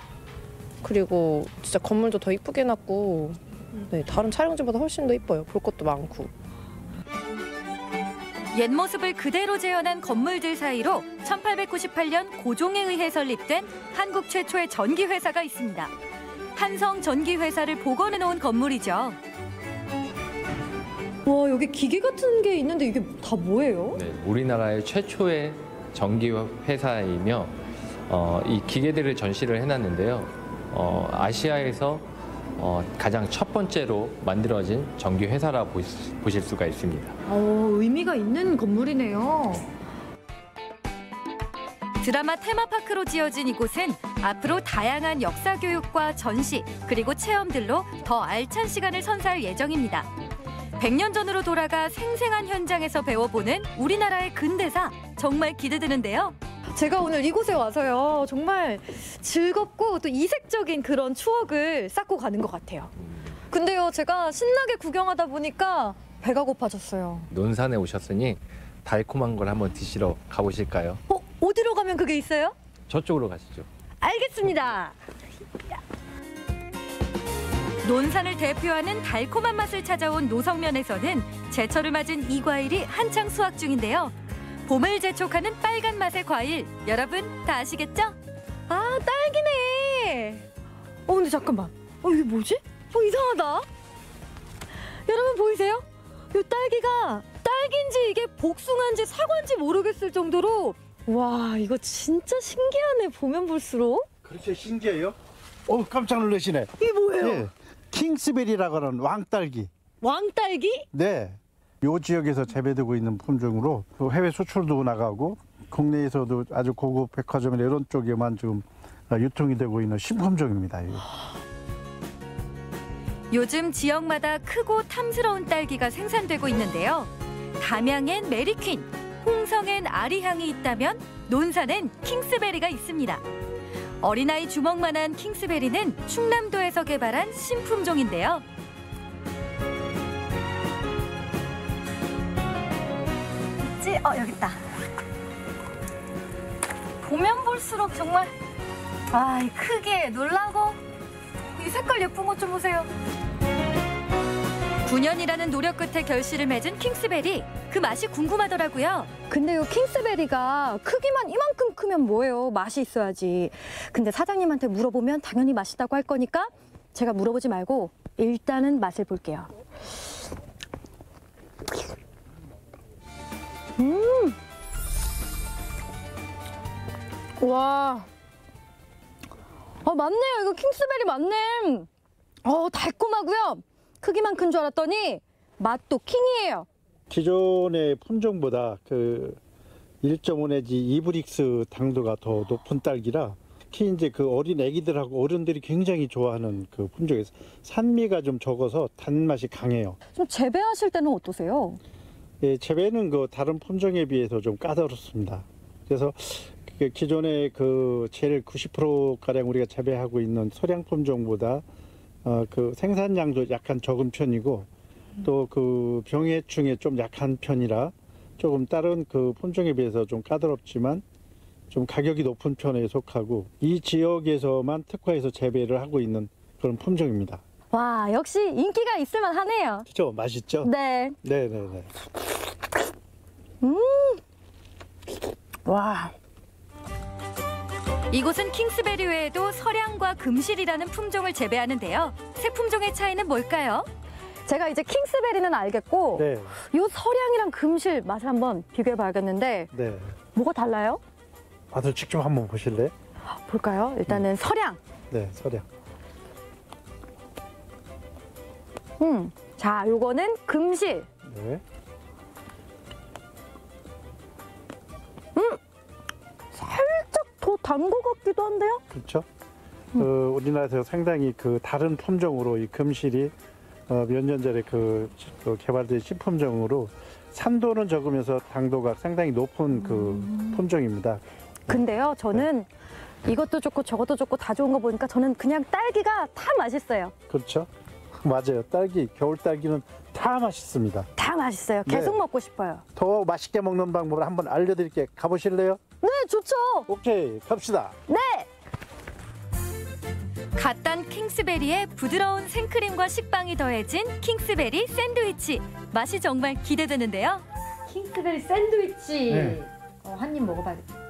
Speaker 8: 그리고 진짜 건물도 더 이쁘게 해놨고 다른 촬영지보다 훨씬 더 이뻐요. 볼 것도 많고.
Speaker 23: 옛 모습을 그대로 재현한 건물들 사이로 1898년 고종에 의해 설립된 한국 최초의 전기회사가 있습니다. 한성전기회사를 복원해 놓은 건물이죠. 와, 여기 기계 같은 게 있는데 이게 다 뭐예요?
Speaker 24: 네, 우리나라의 최초의 전기회사이며 이 기계들을 전시를 해놨는데요. 아시아에서 가장 첫 번째로 만들어진 전기회사라 보실 수가 있습니다.
Speaker 23: 의미가 있는 건물이네요. 드라마 테마파크로 지어진 이곳은 앞으로 다양한 역사 교육과 전시 그리고 체험들로 더 알찬 시간을 선사할 예정입니다. 100년 전으로 돌아가 생생한 현장에서 배워보는 우리나라의 근대사 정말 기대되는데요. 제가 오늘 이곳에 와서요. 정말 즐겁고 또 이색적인 그런 추억을 쌓고 가는 것 같아요. 근데요, 제가 신나게 구경하다 보니까 배가 고파졌어요.
Speaker 24: 논산에 오셨으니 달콤한 걸 한번 드시러 가보실까요?
Speaker 23: 어디로 가면 그게 있어요?
Speaker 24: 저쪽으로 가시죠.
Speaker 23: 알겠습니다. 논산을 대표하는 달콤한 맛을 찾아온 노성면에서는 제철을 맞은 이 과일이 한창 수확 중인데요. 봄을 재촉하는 빨간 맛의 과일, 여러분 다 아시겠죠? 딸기네. 근데 잠깐만. 이게 뭐지? 이상하다. 여러분 보이세요? 이 딸기가 딸기인지 이게 복숭아인지 사과인지 모르겠을 정도로 와, 이거 진짜 신기하네. 보면 볼수록.
Speaker 9: 그렇죠, 신기해요. 깜짝 놀라시네.
Speaker 23: 이게 뭐예요?
Speaker 9: 예, 킹스베리라고 하는 왕딸기.
Speaker 23: 왕딸기?
Speaker 9: 네. 요 지역에서 재배되고 있는 품종으로 해외 수출도 나가고 국내에서도 아주 고급 백화점이나 이런 쪽에만 지금 유통이 되고 있는 신품종입니다. 이거.
Speaker 23: 요즘 지역마다 크고 탐스러운 딸기가 생산되고 있는데요. 담양엔 메리퀸, 홍성엔 아리향이 있다면 논산엔 킹스베리가 있습니다. 어린아이 주먹만한 킹스베리는 충남도에서 개발한 신품종인데요. 있지? 여기 있다. 보면 볼수록 정말 이 크게 놀라고 이 색깔 예쁜 것 좀 보세요. 9년이라는 노력 끝에 결실을 맺은 킹스베리. 그 맛이 궁금하더라고요. 근데 이 킹스베리가 크기만 이만큼 크면 뭐예요? 맛이 있어야지. 근데 사장님한테 물어보면 당연히 맛있다고 할 거니까 제가 물어보지 말고 일단은 맛을 볼게요. 와. 맞네요. 이거 킹스베리 맞네. 달콤하고요. 크기만 큰 줄 알았더니 맛도 킹이에요.
Speaker 9: 기존의 품종보다 1.5 내지 2브릭스 당도가 더 높은 딸기라 특히 이제 그 어린 애기들하고 어른들이 굉장히 좋아하는 그 품종에서 산미가 좀 적어서 단맛이 강해요.
Speaker 23: 좀 재배하실 때는 어떠세요?
Speaker 9: 예, 재배는 그 다른 품종에 비해서 좀 까다롭습니다. 그래서 그 기존의 그 제일 90% 가량 우리가 재배하고 있는 소량 품종보다 그 생산량도 약간 적은 편이고 또 그 병해충에 좀 약한 편이라 조금 다른 그 품종에 비해서 좀 까다롭지만 좀 가격이 높은 편에 속하고 이 지역에서만 특화해서 재배를 하고 있는 그런 품종입니다.
Speaker 23: 와, 역시 인기가 있을만 하네요.
Speaker 9: 그렇죠? 맛있죠?
Speaker 23: 네.
Speaker 9: 네네네.
Speaker 23: 와.
Speaker 13: 이곳은 킹스베리 외에도 서량과 금실이라는 품종을 재배하는데요. 새 품종의 차이는 뭘까요?
Speaker 23: 제가 이제 킹스베리는 알겠고
Speaker 9: 네.
Speaker 23: 요 서량이랑 금실 맛을 한번 비교해 봐야겠는데
Speaker 9: 네.
Speaker 23: 뭐가 달라요?
Speaker 9: 맛을 직접 한번 보실래요?
Speaker 23: 볼까요? 일단은 서량.
Speaker 9: 네, 서량.
Speaker 23: 자, 요거는 금실.
Speaker 9: 네.
Speaker 23: 살짝 더 단 것 같기도 한데요?
Speaker 9: 그렇죠. 우리나라에서 상당히 그 다른 품종으로 이 금실이 몇 년 전에 그 개발된 신품종으로 산도는 적으면서 당도가 상당히 높은 그 품종입니다.
Speaker 23: 근데요, 저는 이것도 좋고 저것도 좋고 다 좋은 거 보니까 저는 그냥 딸기가 다 맛있어요.
Speaker 9: 그렇죠. 맞아요. 딸기, 겨울 딸기는 다 맛있습니다.
Speaker 23: 다 맛있어요. 계속
Speaker 9: 네.
Speaker 23: 먹고 싶어요.
Speaker 9: 더 맛있게 먹는 방법을 한번 알려드릴게요. 가보실래요?
Speaker 23: 네, 좋죠.
Speaker 9: 오케이, 갑시다.
Speaker 23: 네.
Speaker 13: 갓 딴 킹스베리에 부드러운 생크림과 식빵이 더해진 킹스베리 샌드위치. 맛이 정말 기대되는데요.
Speaker 23: 킹스베리 샌드위치.
Speaker 9: 네.
Speaker 23: 한 입 먹어봐야겠다.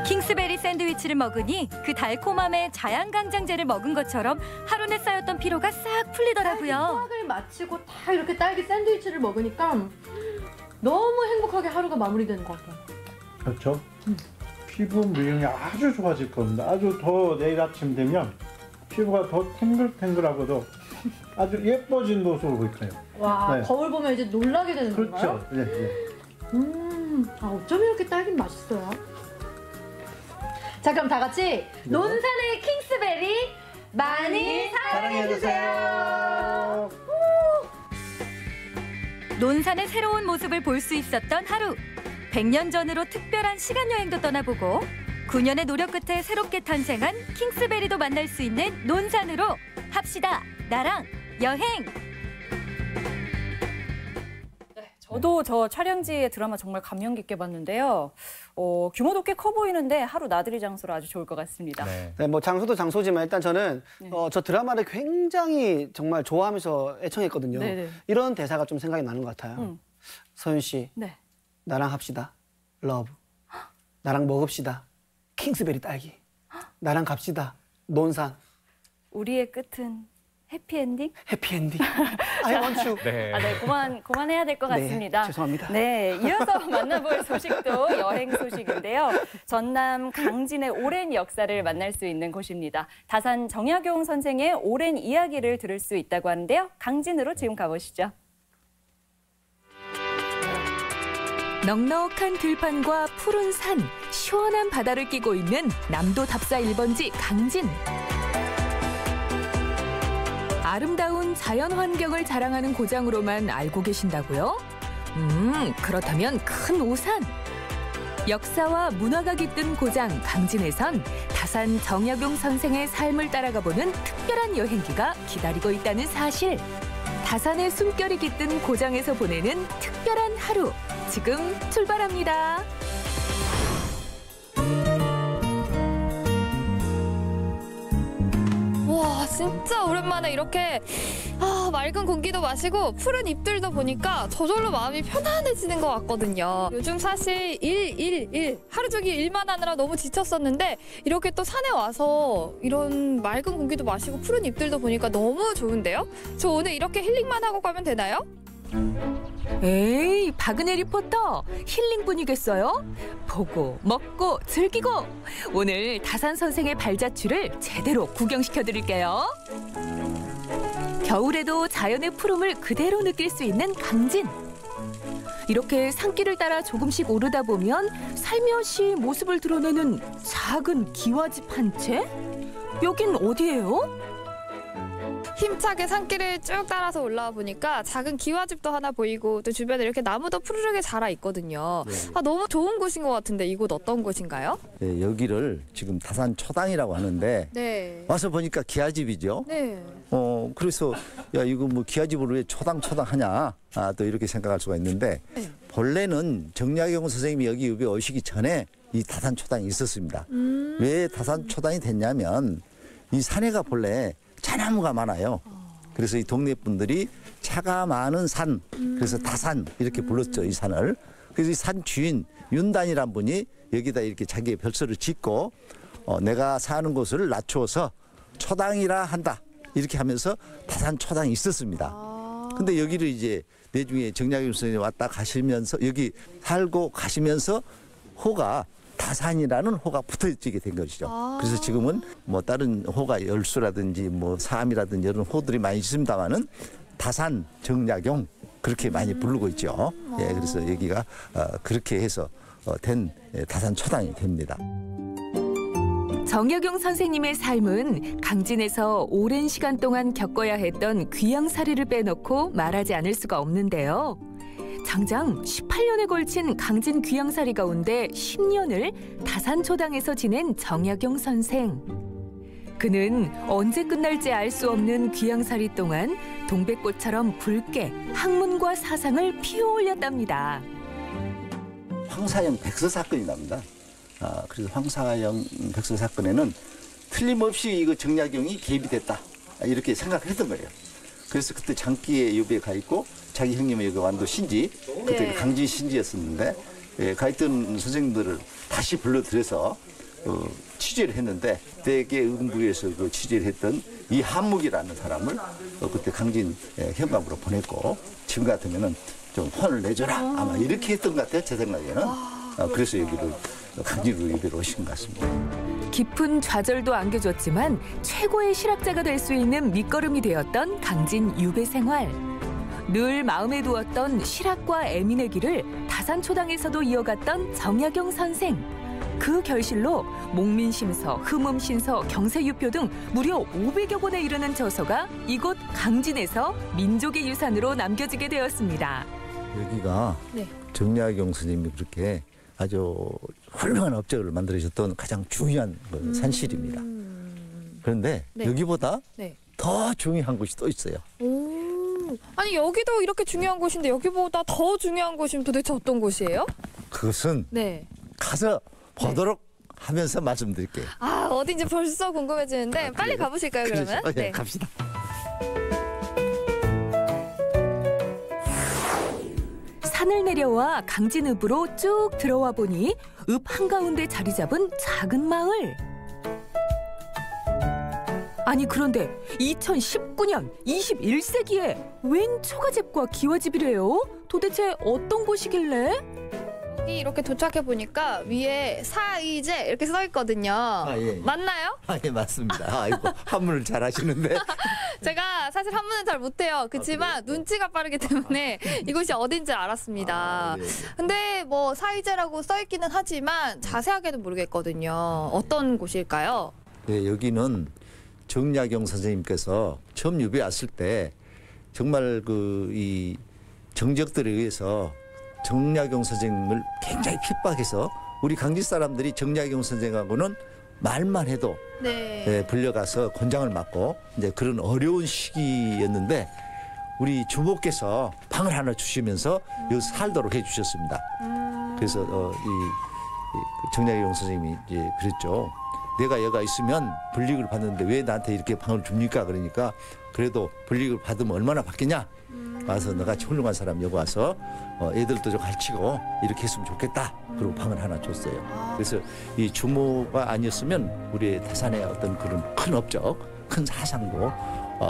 Speaker 13: 킹스베리 샌드위치를 먹으니 그 달콤함에 자양강장제를 먹은 것처럼 하루 내 쌓였던 피로가 싹 풀리더라고요.
Speaker 23: 수학을 마치고 다 이렇게 딸기 샌드위치를 먹으니까 너무 행복하게 하루가 마무리되는 것 같아요.
Speaker 9: 그렇죠. 피부 미용이 아주 좋아질 겁니다. 아주 더 내일 아침 되면 피부가 더 탱글탱글하고도 아주 예뻐진 모습으로 보일 거예요.
Speaker 23: 와,
Speaker 9: 네.
Speaker 23: 거울 보면 이제 놀라게 되는 건가요?
Speaker 9: 그렇죠. 네, 네.
Speaker 23: 아, 어쩜 이렇게 딸기는 맛있어요? 자, 그럼 다 같이 논산의 킹스베리 많이 사랑해주세요.
Speaker 13: 논산의 새로운 모습을 볼 수 있었던 하루. 100년 전으로 특별한 시간여행도 떠나보고 9년의 노력 끝에 새롭게 탄생한 킹스베리도 만날 수 있는 논산으로 합시다. 나랑 여행.
Speaker 4: 저도 저 촬영지의 드라마 정말 감명 깊게 봤는데요. 규모도 꽤 커 보이는데 하루 나들이 장소로 아주 좋을 것 같습니다.
Speaker 5: 네, 뭐 장소도 장소지만 일단 저는 저 드라마를 굉장히 정말 좋아하면서 애청했거든요.
Speaker 4: 네네.
Speaker 5: 이런 대사가 좀 생각이 나는 것 같아요. 서윤 씨,
Speaker 4: 네.
Speaker 5: 나랑 합시다. 러브. 나랑 먹읍시다. 킹스베리 딸기. 나랑 갑시다. 논산.
Speaker 4: 우리의 끝은 해피엔딩?
Speaker 5: 해피엔딩. I want you.
Speaker 4: 네, 그만해야 될 것
Speaker 5: 네,
Speaker 4: 같습니다.
Speaker 5: 죄송합니다.
Speaker 4: 네, 이어서 만나볼 소식도 여행 소식인데요. 전남 강진의 오랜 역사를 만날 수 있는 곳입니다. 다산 정약용 선생의 오랜 이야기를 들을 수 있다고 하는데요. 강진으로 지금 가보시죠.
Speaker 13: 넉넉한 들판과 푸른 산, 시원한 바다를 끼고 있는 남도 답사 1번지 강진. 아름다운 자연 환경을 자랑하는 고장으로만 알고 계신다고요? 그렇다면 큰 오산. 역사와 문화가 깃든 고장 강진에선 다산 정약용 선생의 삶을 따라가보는 특별한 여행기가 기다리고 있다는 사실. 다산의 숨결이 깃든 고장에서 보내는 특별한 하루. 지금 출발합니다.
Speaker 7: 와, 진짜 오랜만에 이렇게 맑은 공기도 마시고 푸른 잎들도 보니까 저절로 마음이 편안해지는 것 같거든요. 요즘 사실 일 하루 종일 일만 하느라 너무 지쳤었는데 이렇게 또 산에 와서 이런 맑은 공기도 마시고 푸른 잎들도 보니까 너무 좋은데요? 저 오늘 이렇게 힐링만 하고 가면 되나요?
Speaker 13: 에이, 박은혜 리포터, 힐링뿐이겠어요? 보고, 먹고, 즐기고! 오늘 다산 선생의 발자취를 제대로 구경시켜드릴게요. 겨울에도 자연의 푸름을 그대로 느낄 수 있는 강진.
Speaker 6: 이렇게 산길을 따라 조금씩 오르다 보면 살며시 모습을 드러내는 작은 기와집 한 채? 여긴 어디예요?
Speaker 7: 힘차게 산길을 쭉 따라서 올라와 보니까 작은 기와집도 하나 보이고 또 주변에 이렇게 나무도 푸르르게 자라 있거든요. 아, 너무 좋은 곳인 것 같은데 이곳 어떤 곳인가요?
Speaker 10: 네, 여기를 지금 다산 초당이라고 하는데
Speaker 7: 네.
Speaker 10: 와서 보니까 기와집이죠.
Speaker 7: 네.
Speaker 10: 그래서 야 이거 뭐 기와집으로 왜 초당 하냐 또 이렇게 생각할 수가 있는데 본래는 정약용 선생님이 여기 오시기 전에 이 다산 초당이 있었습니다. 왜 다산 초당이 됐냐면 이 산에가 본래 차나무가 많아요. 그래서 이 동네 분들이 차가 많은 산, 그래서 다산 이렇게 불렀죠, 이 산을. 그래서 이 산 주인 윤단이란 분이 여기다 이렇게 자기의 별서를 짓고 내가 사는 곳을 낮추어서 초당이라 한다 이렇게 하면서 다산 초당이 있었습니다. 근데 여기를 이제 내중에 정약용 선생님이 왔다 가시면서 여기 살고 가시면서 호가 다산이라는 호가 붙어지게 된 것이죠. 그래서 지금은 뭐 다른 호가 열수라든지 뭐 사암이라든지 이런 호들이 많이 있습니다만은 다산 정약용 그렇게 많이 부르고 있죠. 예, 그래서 여기가 그렇게 해서 된 다산 초당이 됩니다.
Speaker 6: 정약용 선생님의 삶은 강진에서 오랜 시간 동안 겪어야 했던 귀양살이를 빼놓고 말하지 않을 수가 없는데요. 장장 18년에 걸친 강진 귀양살이 가운데 10년을 다산초당에서 지낸 정약용 선생. 그는 언제 끝날지 알 수 없는 귀양살이 동안 동백꽃처럼 붉게 학문과 사상을 피워올렸답니다.
Speaker 10: 황사영 백서 사건이 납니다. 그래서 황사영 백서 사건에는 틀림없이 이거 정약용이 개입이 됐다 이렇게 생각했던 거예요. 그래서 그때 장기에 유배에 가 있고 자기 형님의 여기 완도 신지 그때 강진 신지였었는데 가 있던 선생님들을 다시 불러들여서 취재를 했는데 대개 의금부에서 그 취재를 했던 이 한묵이라는 사람을 그때 강진 현감으로 보냈고 지금 같으면은 좀 혼을 내줘라 아마 이렇게 했던 것 같아요 제 생각에는. 그래서 여기를 강진으로 유배로 오신 것 같습니다.
Speaker 6: 깊은 좌절도 안겨줬지만 최고의 실학자가 될 수 있는 밑거름이 되었던 강진 유배 생활. 늘 마음에 두었던 실학과 애민의 길을 다산초당에서도 이어갔던 정약용 선생. 그 결실로 목민심서, 흠음신서, 경세유표 등 무려 500여 권에 이르는 저서가 이곳 강진에서 민족의 유산으로 남겨지게 되었습니다.
Speaker 10: 여기가 정약용 선생님이 그렇게 아주 훌륭한 업적을 만들어주셨던 가장 중요한 산실입니다. 그런데 여기보다 더 중요한 곳이 또 있어요.
Speaker 7: 아니 여기도 이렇게 중요한 곳인데 여기보다 더 중요한 곳이면 도대체 어떤 곳이에요?
Speaker 10: 그것은 가서 보도록 하면서 말씀드릴게요.
Speaker 7: 아 어딘지 벌써 궁금해지는데 빨리 가보실까요 그러면?
Speaker 10: 네, 갑시다.
Speaker 6: 산을 내려와 강진읍으로 쭉 들어와 보니 읍 한가운데 자리 잡은 작은 마을. 아니 그런데 2019년 21세기에 웬 초가집과 기와집이래요? 도대체 어떤 곳이길래?
Speaker 7: 여기 이렇게 도착해 보니까 위에 사이제 이렇게 써 있거든요. 맞나요?
Speaker 10: 예, 맞습니다. 아이고 한문을 잘 하시는데.
Speaker 7: 제가 사실 한문은 잘 못해요. 그렇지만 눈치가 빠르기 때문에 이곳이 어딘지 알았습니다. 근데 뭐 사이제라고 써 있기는 하지만 자세하게는 모르겠거든요. 어떤 곳일까요?
Speaker 10: 네, 여기는 정약용 선생님께서 처음 유배 왔을 때 정말 이 정적들에 의해서 정약용 선생님을 굉장히 핍박해서 우리 강진 사람들이 정약용 선생하고는 말만 해도 불려가서 권장을 맡고 이제 그런 어려운 시기였는데 우리 주모께서 방을 하나 주시면서 여기 살도록 해주셨습니다. 그래서 정약용 선생님이 이제 그랬죠. 내가 여가 있으면 불이익을 받는데 왜 나한테 이렇게 방을 줍니까? 그러니까 그래도 불이익을 받으면 얼마나 받겠냐? 와서 너같이 훌륭한 사람 여기 와서 애들도 좀 가르치고 이렇게 했으면 좋겠다. 그리고 방을 하나 줬어요. 그래서 이 주모가 아니었으면 우리 다산의 어떤 그런 큰 업적, 큰 사상도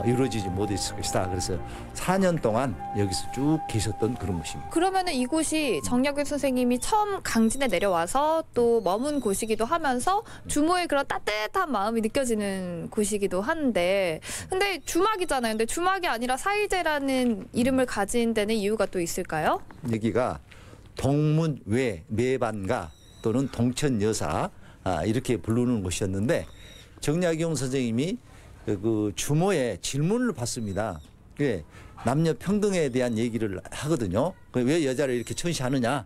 Speaker 10: 이루어지지 못했을 것이다. 그래서 4년 동안 여기서 쭉 계셨던 그런 곳입니다.
Speaker 7: 그러면은 이곳이 정약용 선생님이 처음 강진에 내려와서 또 머문 곳이기도 하면서 주모의 그런 따뜻한 마음이 느껴지는 곳이기도 한데, 근데 주막이잖아요. 근데 주막이 아니라 사이제라는 이름을 가진 데는 이유가 또 있을까요?
Speaker 10: 여기가 동문외 매반가 또는 동천여사 이렇게 부르는 곳이었는데, 정약용 선생님이 그 주모의 질문을 받습니다. 예, 남녀 평등에 대한 얘기를 하거든요. 왜 여자를 이렇게 천시하느냐?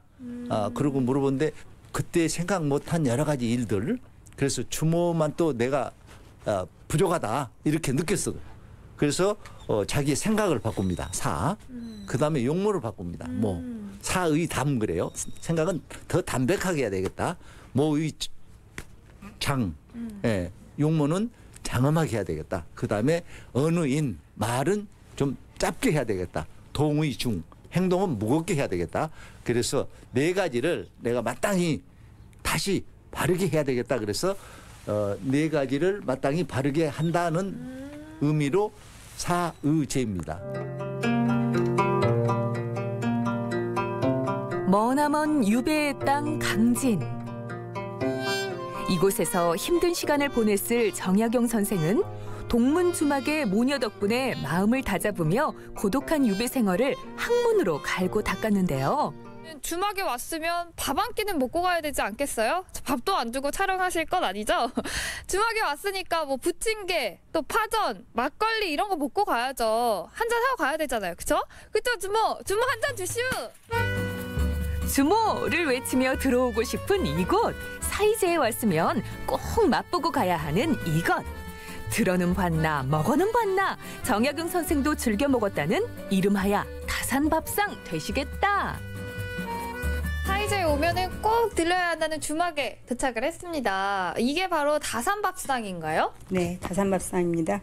Speaker 10: 그러고 물어보는데 그때 생각 못한 여러 가지 일들, 그래서 주모만 또 내가 부족하다 이렇게 느꼈어. 그래서 자기의 생각을 바꿉니다. 그 다음에 용모를 바꿉니다. 뭐 사의담 그래요. 생각은 더 담백하게 해야 되겠다. 모의 장, 예, 용모는 장엄하게 해야 되겠다. 그 다음에 언의인, 말은 좀 짧게 해야 되겠다. 동의 중, 행동은 무겁게 해야 되겠다. 그래서 4가지를 내가 마땅히 다시 바르게 해야 되겠다. 그래서 4가지를 마땅히 바르게 한다는 의미로 사의제입니다.
Speaker 6: 머나먼 유배의 땅 강진. 이곳에서 힘든 시간을 보냈을 정약용 선생은 동문 주막의 모녀 덕분에 마음을 다잡으며 고독한 유배 생활을 학문으로 갈고 닦았는데요.
Speaker 7: 주막에 왔으면 밥 한 끼는 먹고 가야 되지 않겠어요? 밥도 안 주고 촬영하실 건 아니죠? 주막에 왔으니까 뭐 부침개, 또 파전, 막걸리 이런 거 먹고 가야죠. 한잔 하고 가야 되잖아요. 그쵸? 그쵸, 주모? 주모 한 잔 주시오!
Speaker 6: 주모를 외치며 들어오고 싶은 이곳. 사이제에 왔으면 꼭 맛보고 가야 하는 이것. 들어는 봤나 먹어는 봤나 정약용 선생도 즐겨 먹었다는 이름하야 다산밥상 되시겠다.
Speaker 7: 사이제에 오면은 꼭 들려야 한다는 주막에 도착을 했습니다. 이게 바로 다산밥상인가요?
Speaker 11: 네, 다산밥상입니다.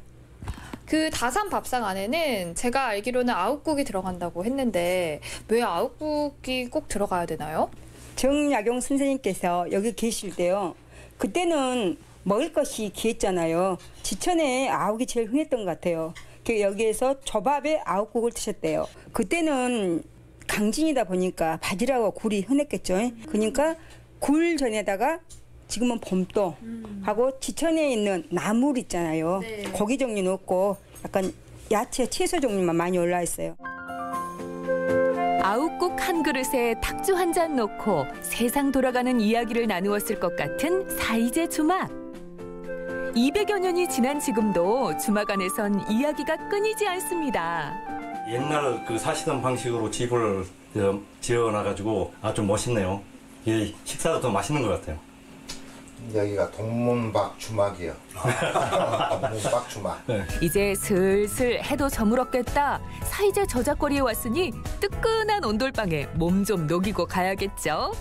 Speaker 7: 그 다산밥상 안에는 제가 알기로는 아욱국이 들어간다고 했는데 왜 아욱국이 꼭 들어가야 되나요?
Speaker 11: 정약용 선생님께서 여기 계실 때요. 그때는 먹을 것이 귀했잖아요. 지천에 아욱이 제일 흔했던 것 같아요. 여기에서 조밥에 아욱국을 드셨대요. 그때는 강진이다 보니까 바지락과 굴이 흔했겠죠. 그러니까 굴 전에다가 지금은 봄도 하고 지천에 있는 나물 있잖아요. 네. 고기 종류는 없고 약간 야채, 채소 종류만 많이 올라 있어요.
Speaker 6: 아욱국 한 그릇에 탁주 한 잔 넣고 세상 돌아가는 이야기를 나누었을 것 같은 사이제 주막. 200여 년이 지난 지금도 주막 안에선 이야기가 끊이지 않습니다.
Speaker 12: 옛날 그 사시던 방식으로 집을 지어놔가지고 아주 멋있네요. 이 식사도 더 맛있는 것 같아요.
Speaker 15: 여기가 동문박 주막이요. 동문박 주막.
Speaker 12: 네.
Speaker 6: 이제 슬슬 해도 저물었겠다. 사이제 저작거리에 왔으니 뜨끈한 온돌방에 몸 좀 녹이고 가야겠죠.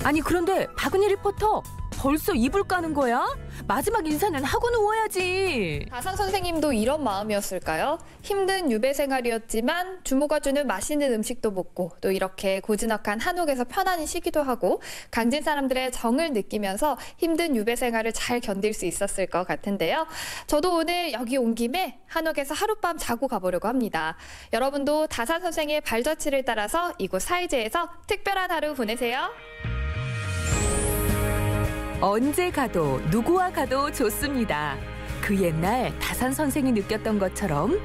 Speaker 6: 아니 그런데 박은희 리포터 벌써 이불 까는 거야? 마지막 인사는 하고 누워야지.
Speaker 7: 다산 선생님도 이런 마음이었을까요? 힘든 유배 생활이었지만 주모가 주는 맛있는 음식도 먹고 또 이렇게 고즈넉한 한옥에서 편안히 쉬기도 하고 강진 사람들의 정을 느끼면서 힘든 유배 생활을 잘 견딜 수 있었을 것 같은데요. 저도 오늘 여기 온 김에 한옥에서 하룻밤 자고 가보려고 합니다. 여러분도 다산 선생의 발자취를 따라서 이곳 사이제에서 특별한 하루 보내세요.
Speaker 6: 언제 가도 누구와 가도 좋습니다. 그 옛날 다산 선생이 느꼈던 것처럼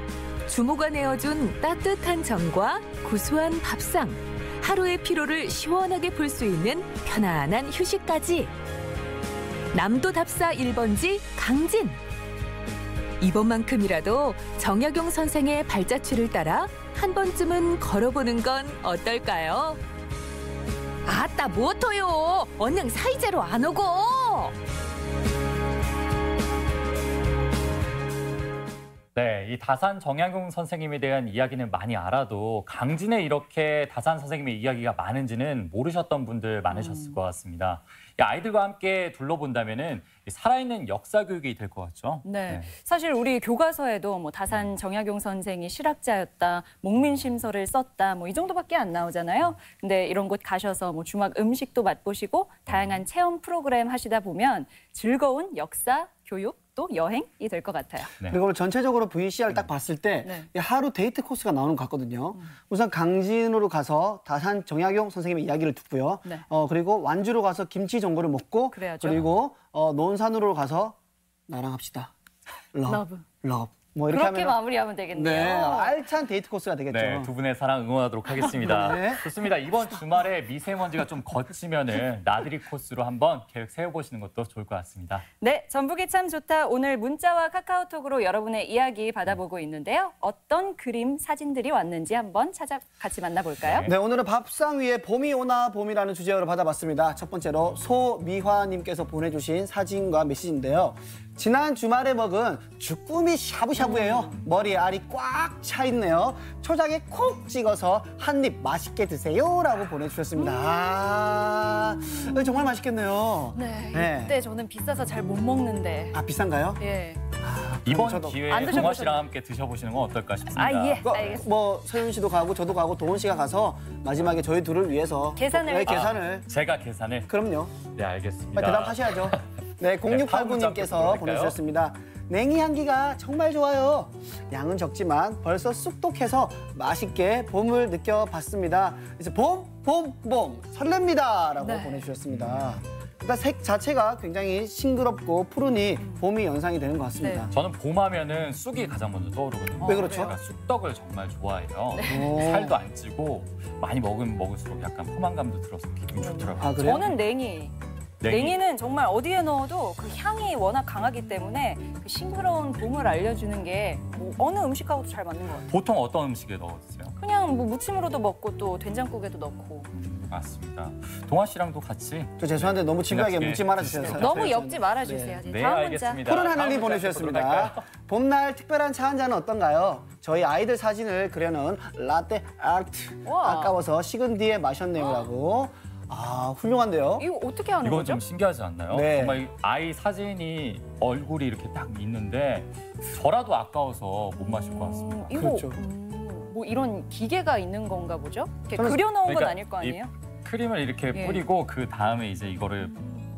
Speaker 6: 주모가 내어준 따뜻한 정과 구수한 밥상, 하루의 피로를 시원하게 풀 수 있는 편안한 휴식까지. 남도 답사 1번지 강진. 이번만큼이라도 정약용 선생의 발자취를 따라 한 번쯤은 걸어보는 건 어떨까요? 아따 뭐토요? 언능 사이제로 안 오고.
Speaker 3: 네, 이 다산 정약용 선생님에 대한 이야기는 많이 알아도 강진에 이렇게 다산 선생님의 이야기가 많은지는 모르셨던 분들 많으셨을 것 같습니다. 아이들과 함께 둘러본다면은 살아있는 역사 교육이 될 것 같죠?
Speaker 4: 네. 사실 우리 교과서에도 뭐 다산 정약용 선생이 실학자였다, 목민심서를 썼다, 뭐 이 정도밖에 안 나오잖아요. 근데 이런 곳 가셔서 뭐 주막 음식도 맛보시고 다양한 체험 프로그램 하시다 보면 즐거운 역사 교육 것도 여행이 될 것 같아요.
Speaker 3: 네.
Speaker 5: 그리고 전체적으로 VCR 딱 봤을 때
Speaker 4: 네.
Speaker 5: 하루 데이트 코스가 나오는 것 같거든요. 우선 강진으로 가서 다산 정약용 선생님의 이야기를 듣고요.
Speaker 4: 네.
Speaker 5: 그리고 완주로 가서 김치 전골을 먹고
Speaker 4: 그래야죠.
Speaker 5: 그리고 논산으로 가서 나랑 합시다. 러브. 뭐 이렇게
Speaker 4: 그렇게
Speaker 5: 하면
Speaker 4: 마무리하면 되겠네요.
Speaker 5: 네, 알찬 데이트 코스가 되겠죠.
Speaker 3: 네, 두 분의 사랑 응원하도록 하겠습니다.
Speaker 5: 네.
Speaker 3: 좋습니다. 이번 주말에 미세먼지가 좀 걷히면은 나들이 코스로 한번 계획 세워보시는 것도 좋을 것 같습니다.
Speaker 4: 네, 전북이 참 좋다. 오늘 문자와 카카오톡으로 여러분의 이야기 받아보고 있는데요. 어떤 그림, 사진들이 왔는지 한번 같이 만나볼까요?
Speaker 5: 네, 오늘은 밥상 위에 봄이 오나 봄이라는 주제로 받아봤습니다. 첫 번째로 소미화님께서 보내주신 사진과 메시지인데요. 지난 주말에 먹은 주꾸미 샤브샤브예요. 머리에 알이 꽉 차 있네요. 초장에 콕 찍어서 한 입 맛있게 드세요라고 보내주셨습니다. 아, 정말 맛있겠네요.
Speaker 4: 네, 이때 저는 비싸서 잘 못 먹는데.
Speaker 5: 아, 비싼가요?
Speaker 4: 예.
Speaker 3: 이번
Speaker 5: 저도
Speaker 3: 기회에
Speaker 4: 안
Speaker 3: 동화
Speaker 4: 드셔보셨나요?
Speaker 3: 씨랑 함께 드셔보시는 건 어떨까 싶습니다.
Speaker 4: 아, 예. 알겠습니다.
Speaker 5: 뭐 서윤 씨도 가고 저도 가고 도훈 씨가 가서 마지막에 저희 둘을 위해서
Speaker 4: 계산을.
Speaker 5: 네, 계산을.
Speaker 3: 제가 계산을.
Speaker 5: 그럼요.
Speaker 3: 네, 알겠습니다.
Speaker 5: 빨리 대답하셔야죠. 네, 0689님께서 보내주셨습니다. 냉이 향기가 정말 좋아요. 양은 적지만 벌써 쑥독해서 맛있게 봄을 느껴봤습니다. 이제 봄 설렙니다 라고
Speaker 4: 네.
Speaker 5: 보내주셨습니다. 일단 색 자체가 굉장히 싱그럽고 푸르니 봄이 연상이 되는 것 같습니다.
Speaker 3: 저는 봄하면은 쑥이 가장 먼저 떠오르거든요.
Speaker 5: 왜 그렇죠?
Speaker 3: 제가 쑥떡을 정말 좋아해요.
Speaker 5: 네.
Speaker 3: 살도 안 찌고 많이 먹으면 먹을수록 약간 포만감도 들어서 기분이 좋더라고요.
Speaker 5: 아, 그래요?
Speaker 4: 저는 냉이. 냉이는 정말 어디에 넣어도 그 향이 워낙 강하기 때문에 그 싱그러운 봄을 알려주는 게 뭐 어느 음식하고도 잘 맞는 것 같아요.
Speaker 3: 보통 어떤 음식에 넣었어요?
Speaker 4: 그냥 뭐 무침으로도 먹고 또 된장국에도 넣고.
Speaker 3: 맞습니다. 동아 씨랑도 같이.
Speaker 5: 저 죄송한데 너무 친구에게
Speaker 3: 지나치게
Speaker 5: 묻지 말아주세요.
Speaker 4: 너무 엮지 말아주세요.
Speaker 3: 네,
Speaker 4: 다음
Speaker 3: 알겠습니다.
Speaker 5: 푸른 하늘님
Speaker 3: 다음 문자
Speaker 5: 보내주셨습니다.
Speaker 3: 보도록 할까요?
Speaker 5: 봄날 특별한 차 한 잔은 어떤가요? 저희 아이들 사진을 그려놓은 라떼 아트.
Speaker 4: 우와.
Speaker 5: 아까워서 식은 뒤에 마셨네요라고. 아, 훌륭한데요?
Speaker 4: 이거 어떻게 하는
Speaker 3: 이건
Speaker 4: 거죠?
Speaker 3: 좀 신기하지 않나요?
Speaker 5: 네.
Speaker 3: 정말 아이 사진이 얼굴이 이렇게 딱 있는데 저라도 아까워서 못 마실 것 같습니다.
Speaker 4: 이거
Speaker 5: 그렇죠.
Speaker 4: 뭐 이런 기계가 있는 건가 보죠? 이렇게
Speaker 5: 저는-
Speaker 4: 그려놓은 건
Speaker 3: 그러니까
Speaker 4: 아닐 거
Speaker 3: 이
Speaker 4: 아니에요?
Speaker 3: 크림을 이렇게
Speaker 4: 예.
Speaker 3: 뿌리고 그 다음에 이제 이거를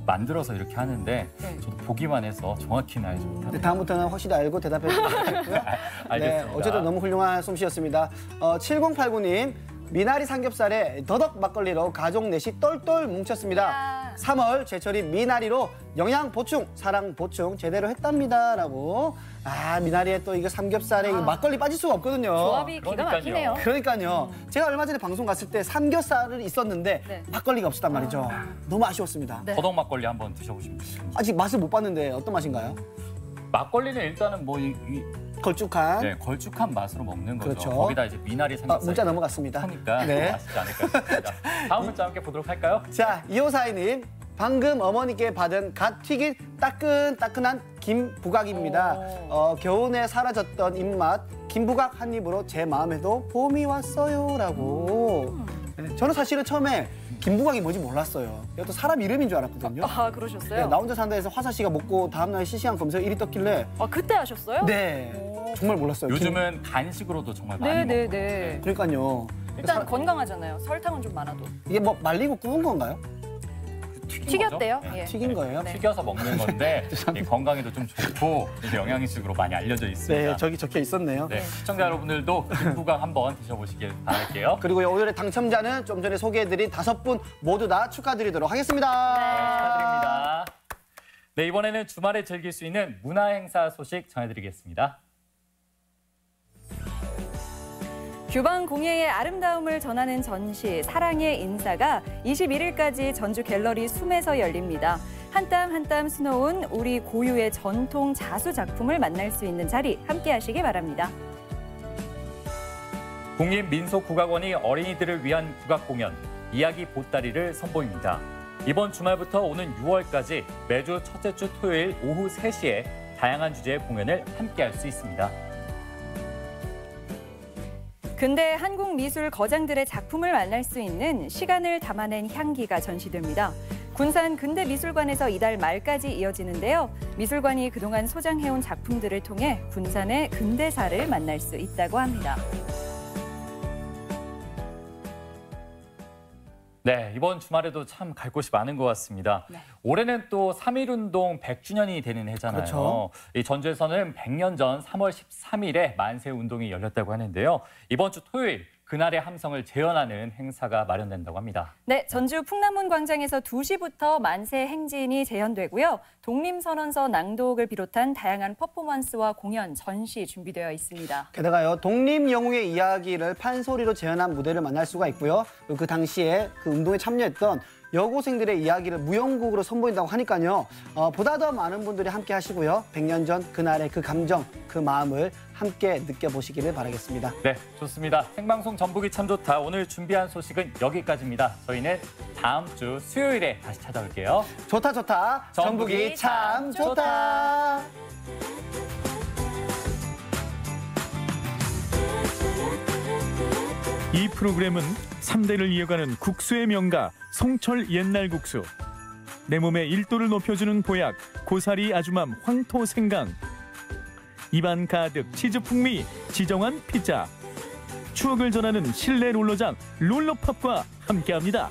Speaker 3: 만들어서 이렇게 하는데
Speaker 4: 네.
Speaker 3: 저도 보기만 해서 정확히는 알지
Speaker 5: 네,
Speaker 3: 못합니다.
Speaker 5: 다음부터는 확실히 알고 대답해 주시고요. 네,
Speaker 3: 알겠습니다.
Speaker 5: 어쨌든 너무 훌륭한 솜씨였습니다. 7089님, 미나리 삼겹살에 더덕 막걸리로 가족 넷이 똘똘 뭉쳤습니다. 3월 제철이 미나리로 영양 보충, 사랑 보충 제대로 했답니다라고. 아, 미나리에 또 이거 삼겹살에 이거 막걸리 빠질 수가 없거든요.
Speaker 4: 조합이 기가 막히네요.
Speaker 5: 그러니까요. 제가 얼마 전에 방송 갔을 때 삼겹살은 있었는데
Speaker 4: 네.
Speaker 5: 막걸리가 없었단 말이죠. 너무 아쉬웠습니다.
Speaker 4: 네.
Speaker 3: 더덕 막걸리 한번 드셔보시면 좋습니다.
Speaker 5: 아직 맛을 못 봤는데 어떤 맛인가요?
Speaker 3: 막걸리는 일단은 뭐
Speaker 5: 걸쭉한.
Speaker 3: 네, 걸쭉한 맛으로 먹는 거죠.
Speaker 5: 그렇죠.
Speaker 3: 거기다 이제 미나리 삼겹살
Speaker 5: 문자 넘어갔습니다.
Speaker 3: 하니까
Speaker 5: 네.
Speaker 3: 맛있지 않을까 싶습니다. 다음 문자 함께 보도록 할까요?
Speaker 5: 자, 2542님. 방금 어머니께 받은 갓 튀긴 따끈따끈한 김부각입니다. 겨우내 사라졌던 입맛 김부각 한 입으로 제 마음에도 봄이 왔어요라고. 네, 저는 사실은 처음에 김부각이 뭔지 몰랐어요. 이것도 사람 이름인 줄 알았거든요.
Speaker 4: 아, 그러셨어요?
Speaker 5: 네, 나 혼자 산다 해서 화사 씨가 먹고 다음날 실시간 검색 1위 떴길래
Speaker 4: 아, 그때 하셨어요?
Speaker 5: 네, 정말 몰랐어요.
Speaker 3: 요즘은 간식으로도 정말 많이
Speaker 4: 네,
Speaker 3: 먹어요.
Speaker 4: 네.
Speaker 5: 그러니까요.
Speaker 4: 일단 건강하잖아요. 설탕은 좀 많아도.
Speaker 5: 이게 뭐 말리고 구운 건가요?
Speaker 4: 튀겼대요?
Speaker 3: 거죠?
Speaker 4: 예.
Speaker 5: 튀긴 거예요?
Speaker 4: 네.
Speaker 3: 튀겨서 먹는 건데 이 건강에도 좀 좋고 영양식으로 많이 알려져 있습니다.
Speaker 5: 네, 저기 적혀 있었네요.
Speaker 3: 네, 시청자 여러분들도 김부각 한번 드셔보시길 바랄게요.
Speaker 5: 그리고 오늘의 당첨자는 좀 전에 소개해드린 5분 모두 다 축하드리도록 하겠습니다.
Speaker 3: 축하드립니다. 네, 이번에는 주말에 즐길 수 있는 문화 행사 소식 전해드리겠습니다.
Speaker 4: 규방 공예의 아름다움을 전하는 전시 사랑의 인사가 21일까지 전주 갤러리 숨에서 열립니다. 한 땀 한 땀 수놓은 우리 고유의 전통 자수 작품을 만날 수 있는 자리 함께 하시기 바랍니다.
Speaker 3: 국립민속국악원이 어린이들을 위한 국악 공연 이야기 보따리를 선보입니다. 이번 주말부터 오는 6월까지 매주 첫째 주 토요일 오후 3시에 다양한 주제의 공연을 함께 할 수 있습니다.
Speaker 4: 근대 한국 미술 거장들의 작품을 만날 수 있는 시간을 담아낸 향기가 전시됩니다. 군산 근대미술관에서 이달 말까지 이어지는데요. 미술관이 그동안 소장해온 작품들을 통해 군산의 근대사를 만날 수 있다고 합니다.
Speaker 3: 네, 이번 주말에도 참 갈 곳이 많은 것 같습니다.
Speaker 4: 네.
Speaker 3: 올해는 또 3.1운동 100주년이 되는 해잖아요.
Speaker 5: 그렇죠.
Speaker 3: 이 전주에서는 100년 전 3월 13일에 만세운동이 열렸다고 하는데요. 이번 주 토요일 그날의 함성을 재현하는 행사가 마련된다고 합니다.
Speaker 4: 네, 전주 풍남문 광장에서 2시부터 만세 행진이 재현되고요. 독립선언서 낭독을 비롯한 다양한 퍼포먼스와 공연, 전시 준비되어 있습니다.
Speaker 5: 게다가요, 독립영웅의 이야기를 판소리로 재현한 무대를 만날 수가 있고요. 그 당시에 그 운동에 참여했던 여고생들의 이야기를 무용곡으로 선보인다고 하니까요. 보다 더 많은 분들이 함께 하시고요. 100년 전 그날의 그 감정, 그 마음을 함께 느껴보시기를 바라겠습니다.
Speaker 3: 네, 좋습니다. 생방송 전북이 참 좋다. 오늘 준비한 소식은 여기까지입니다. 저희는 다음 주 수요일에 다시 찾아올게요.
Speaker 5: 좋다 좋다. 전북이 참 좋다.
Speaker 1: 이 프로그램은 3대를 이어가는 국수의 명가 송철 옛날 국수, 내 몸의 1도를 높여주는 보약 고사리 아주맘 황토 생강, 입안 가득 치즈 풍미 지정한 피자, 추억을 전하는 실내 롤러장 롤러팝과 함께합니다.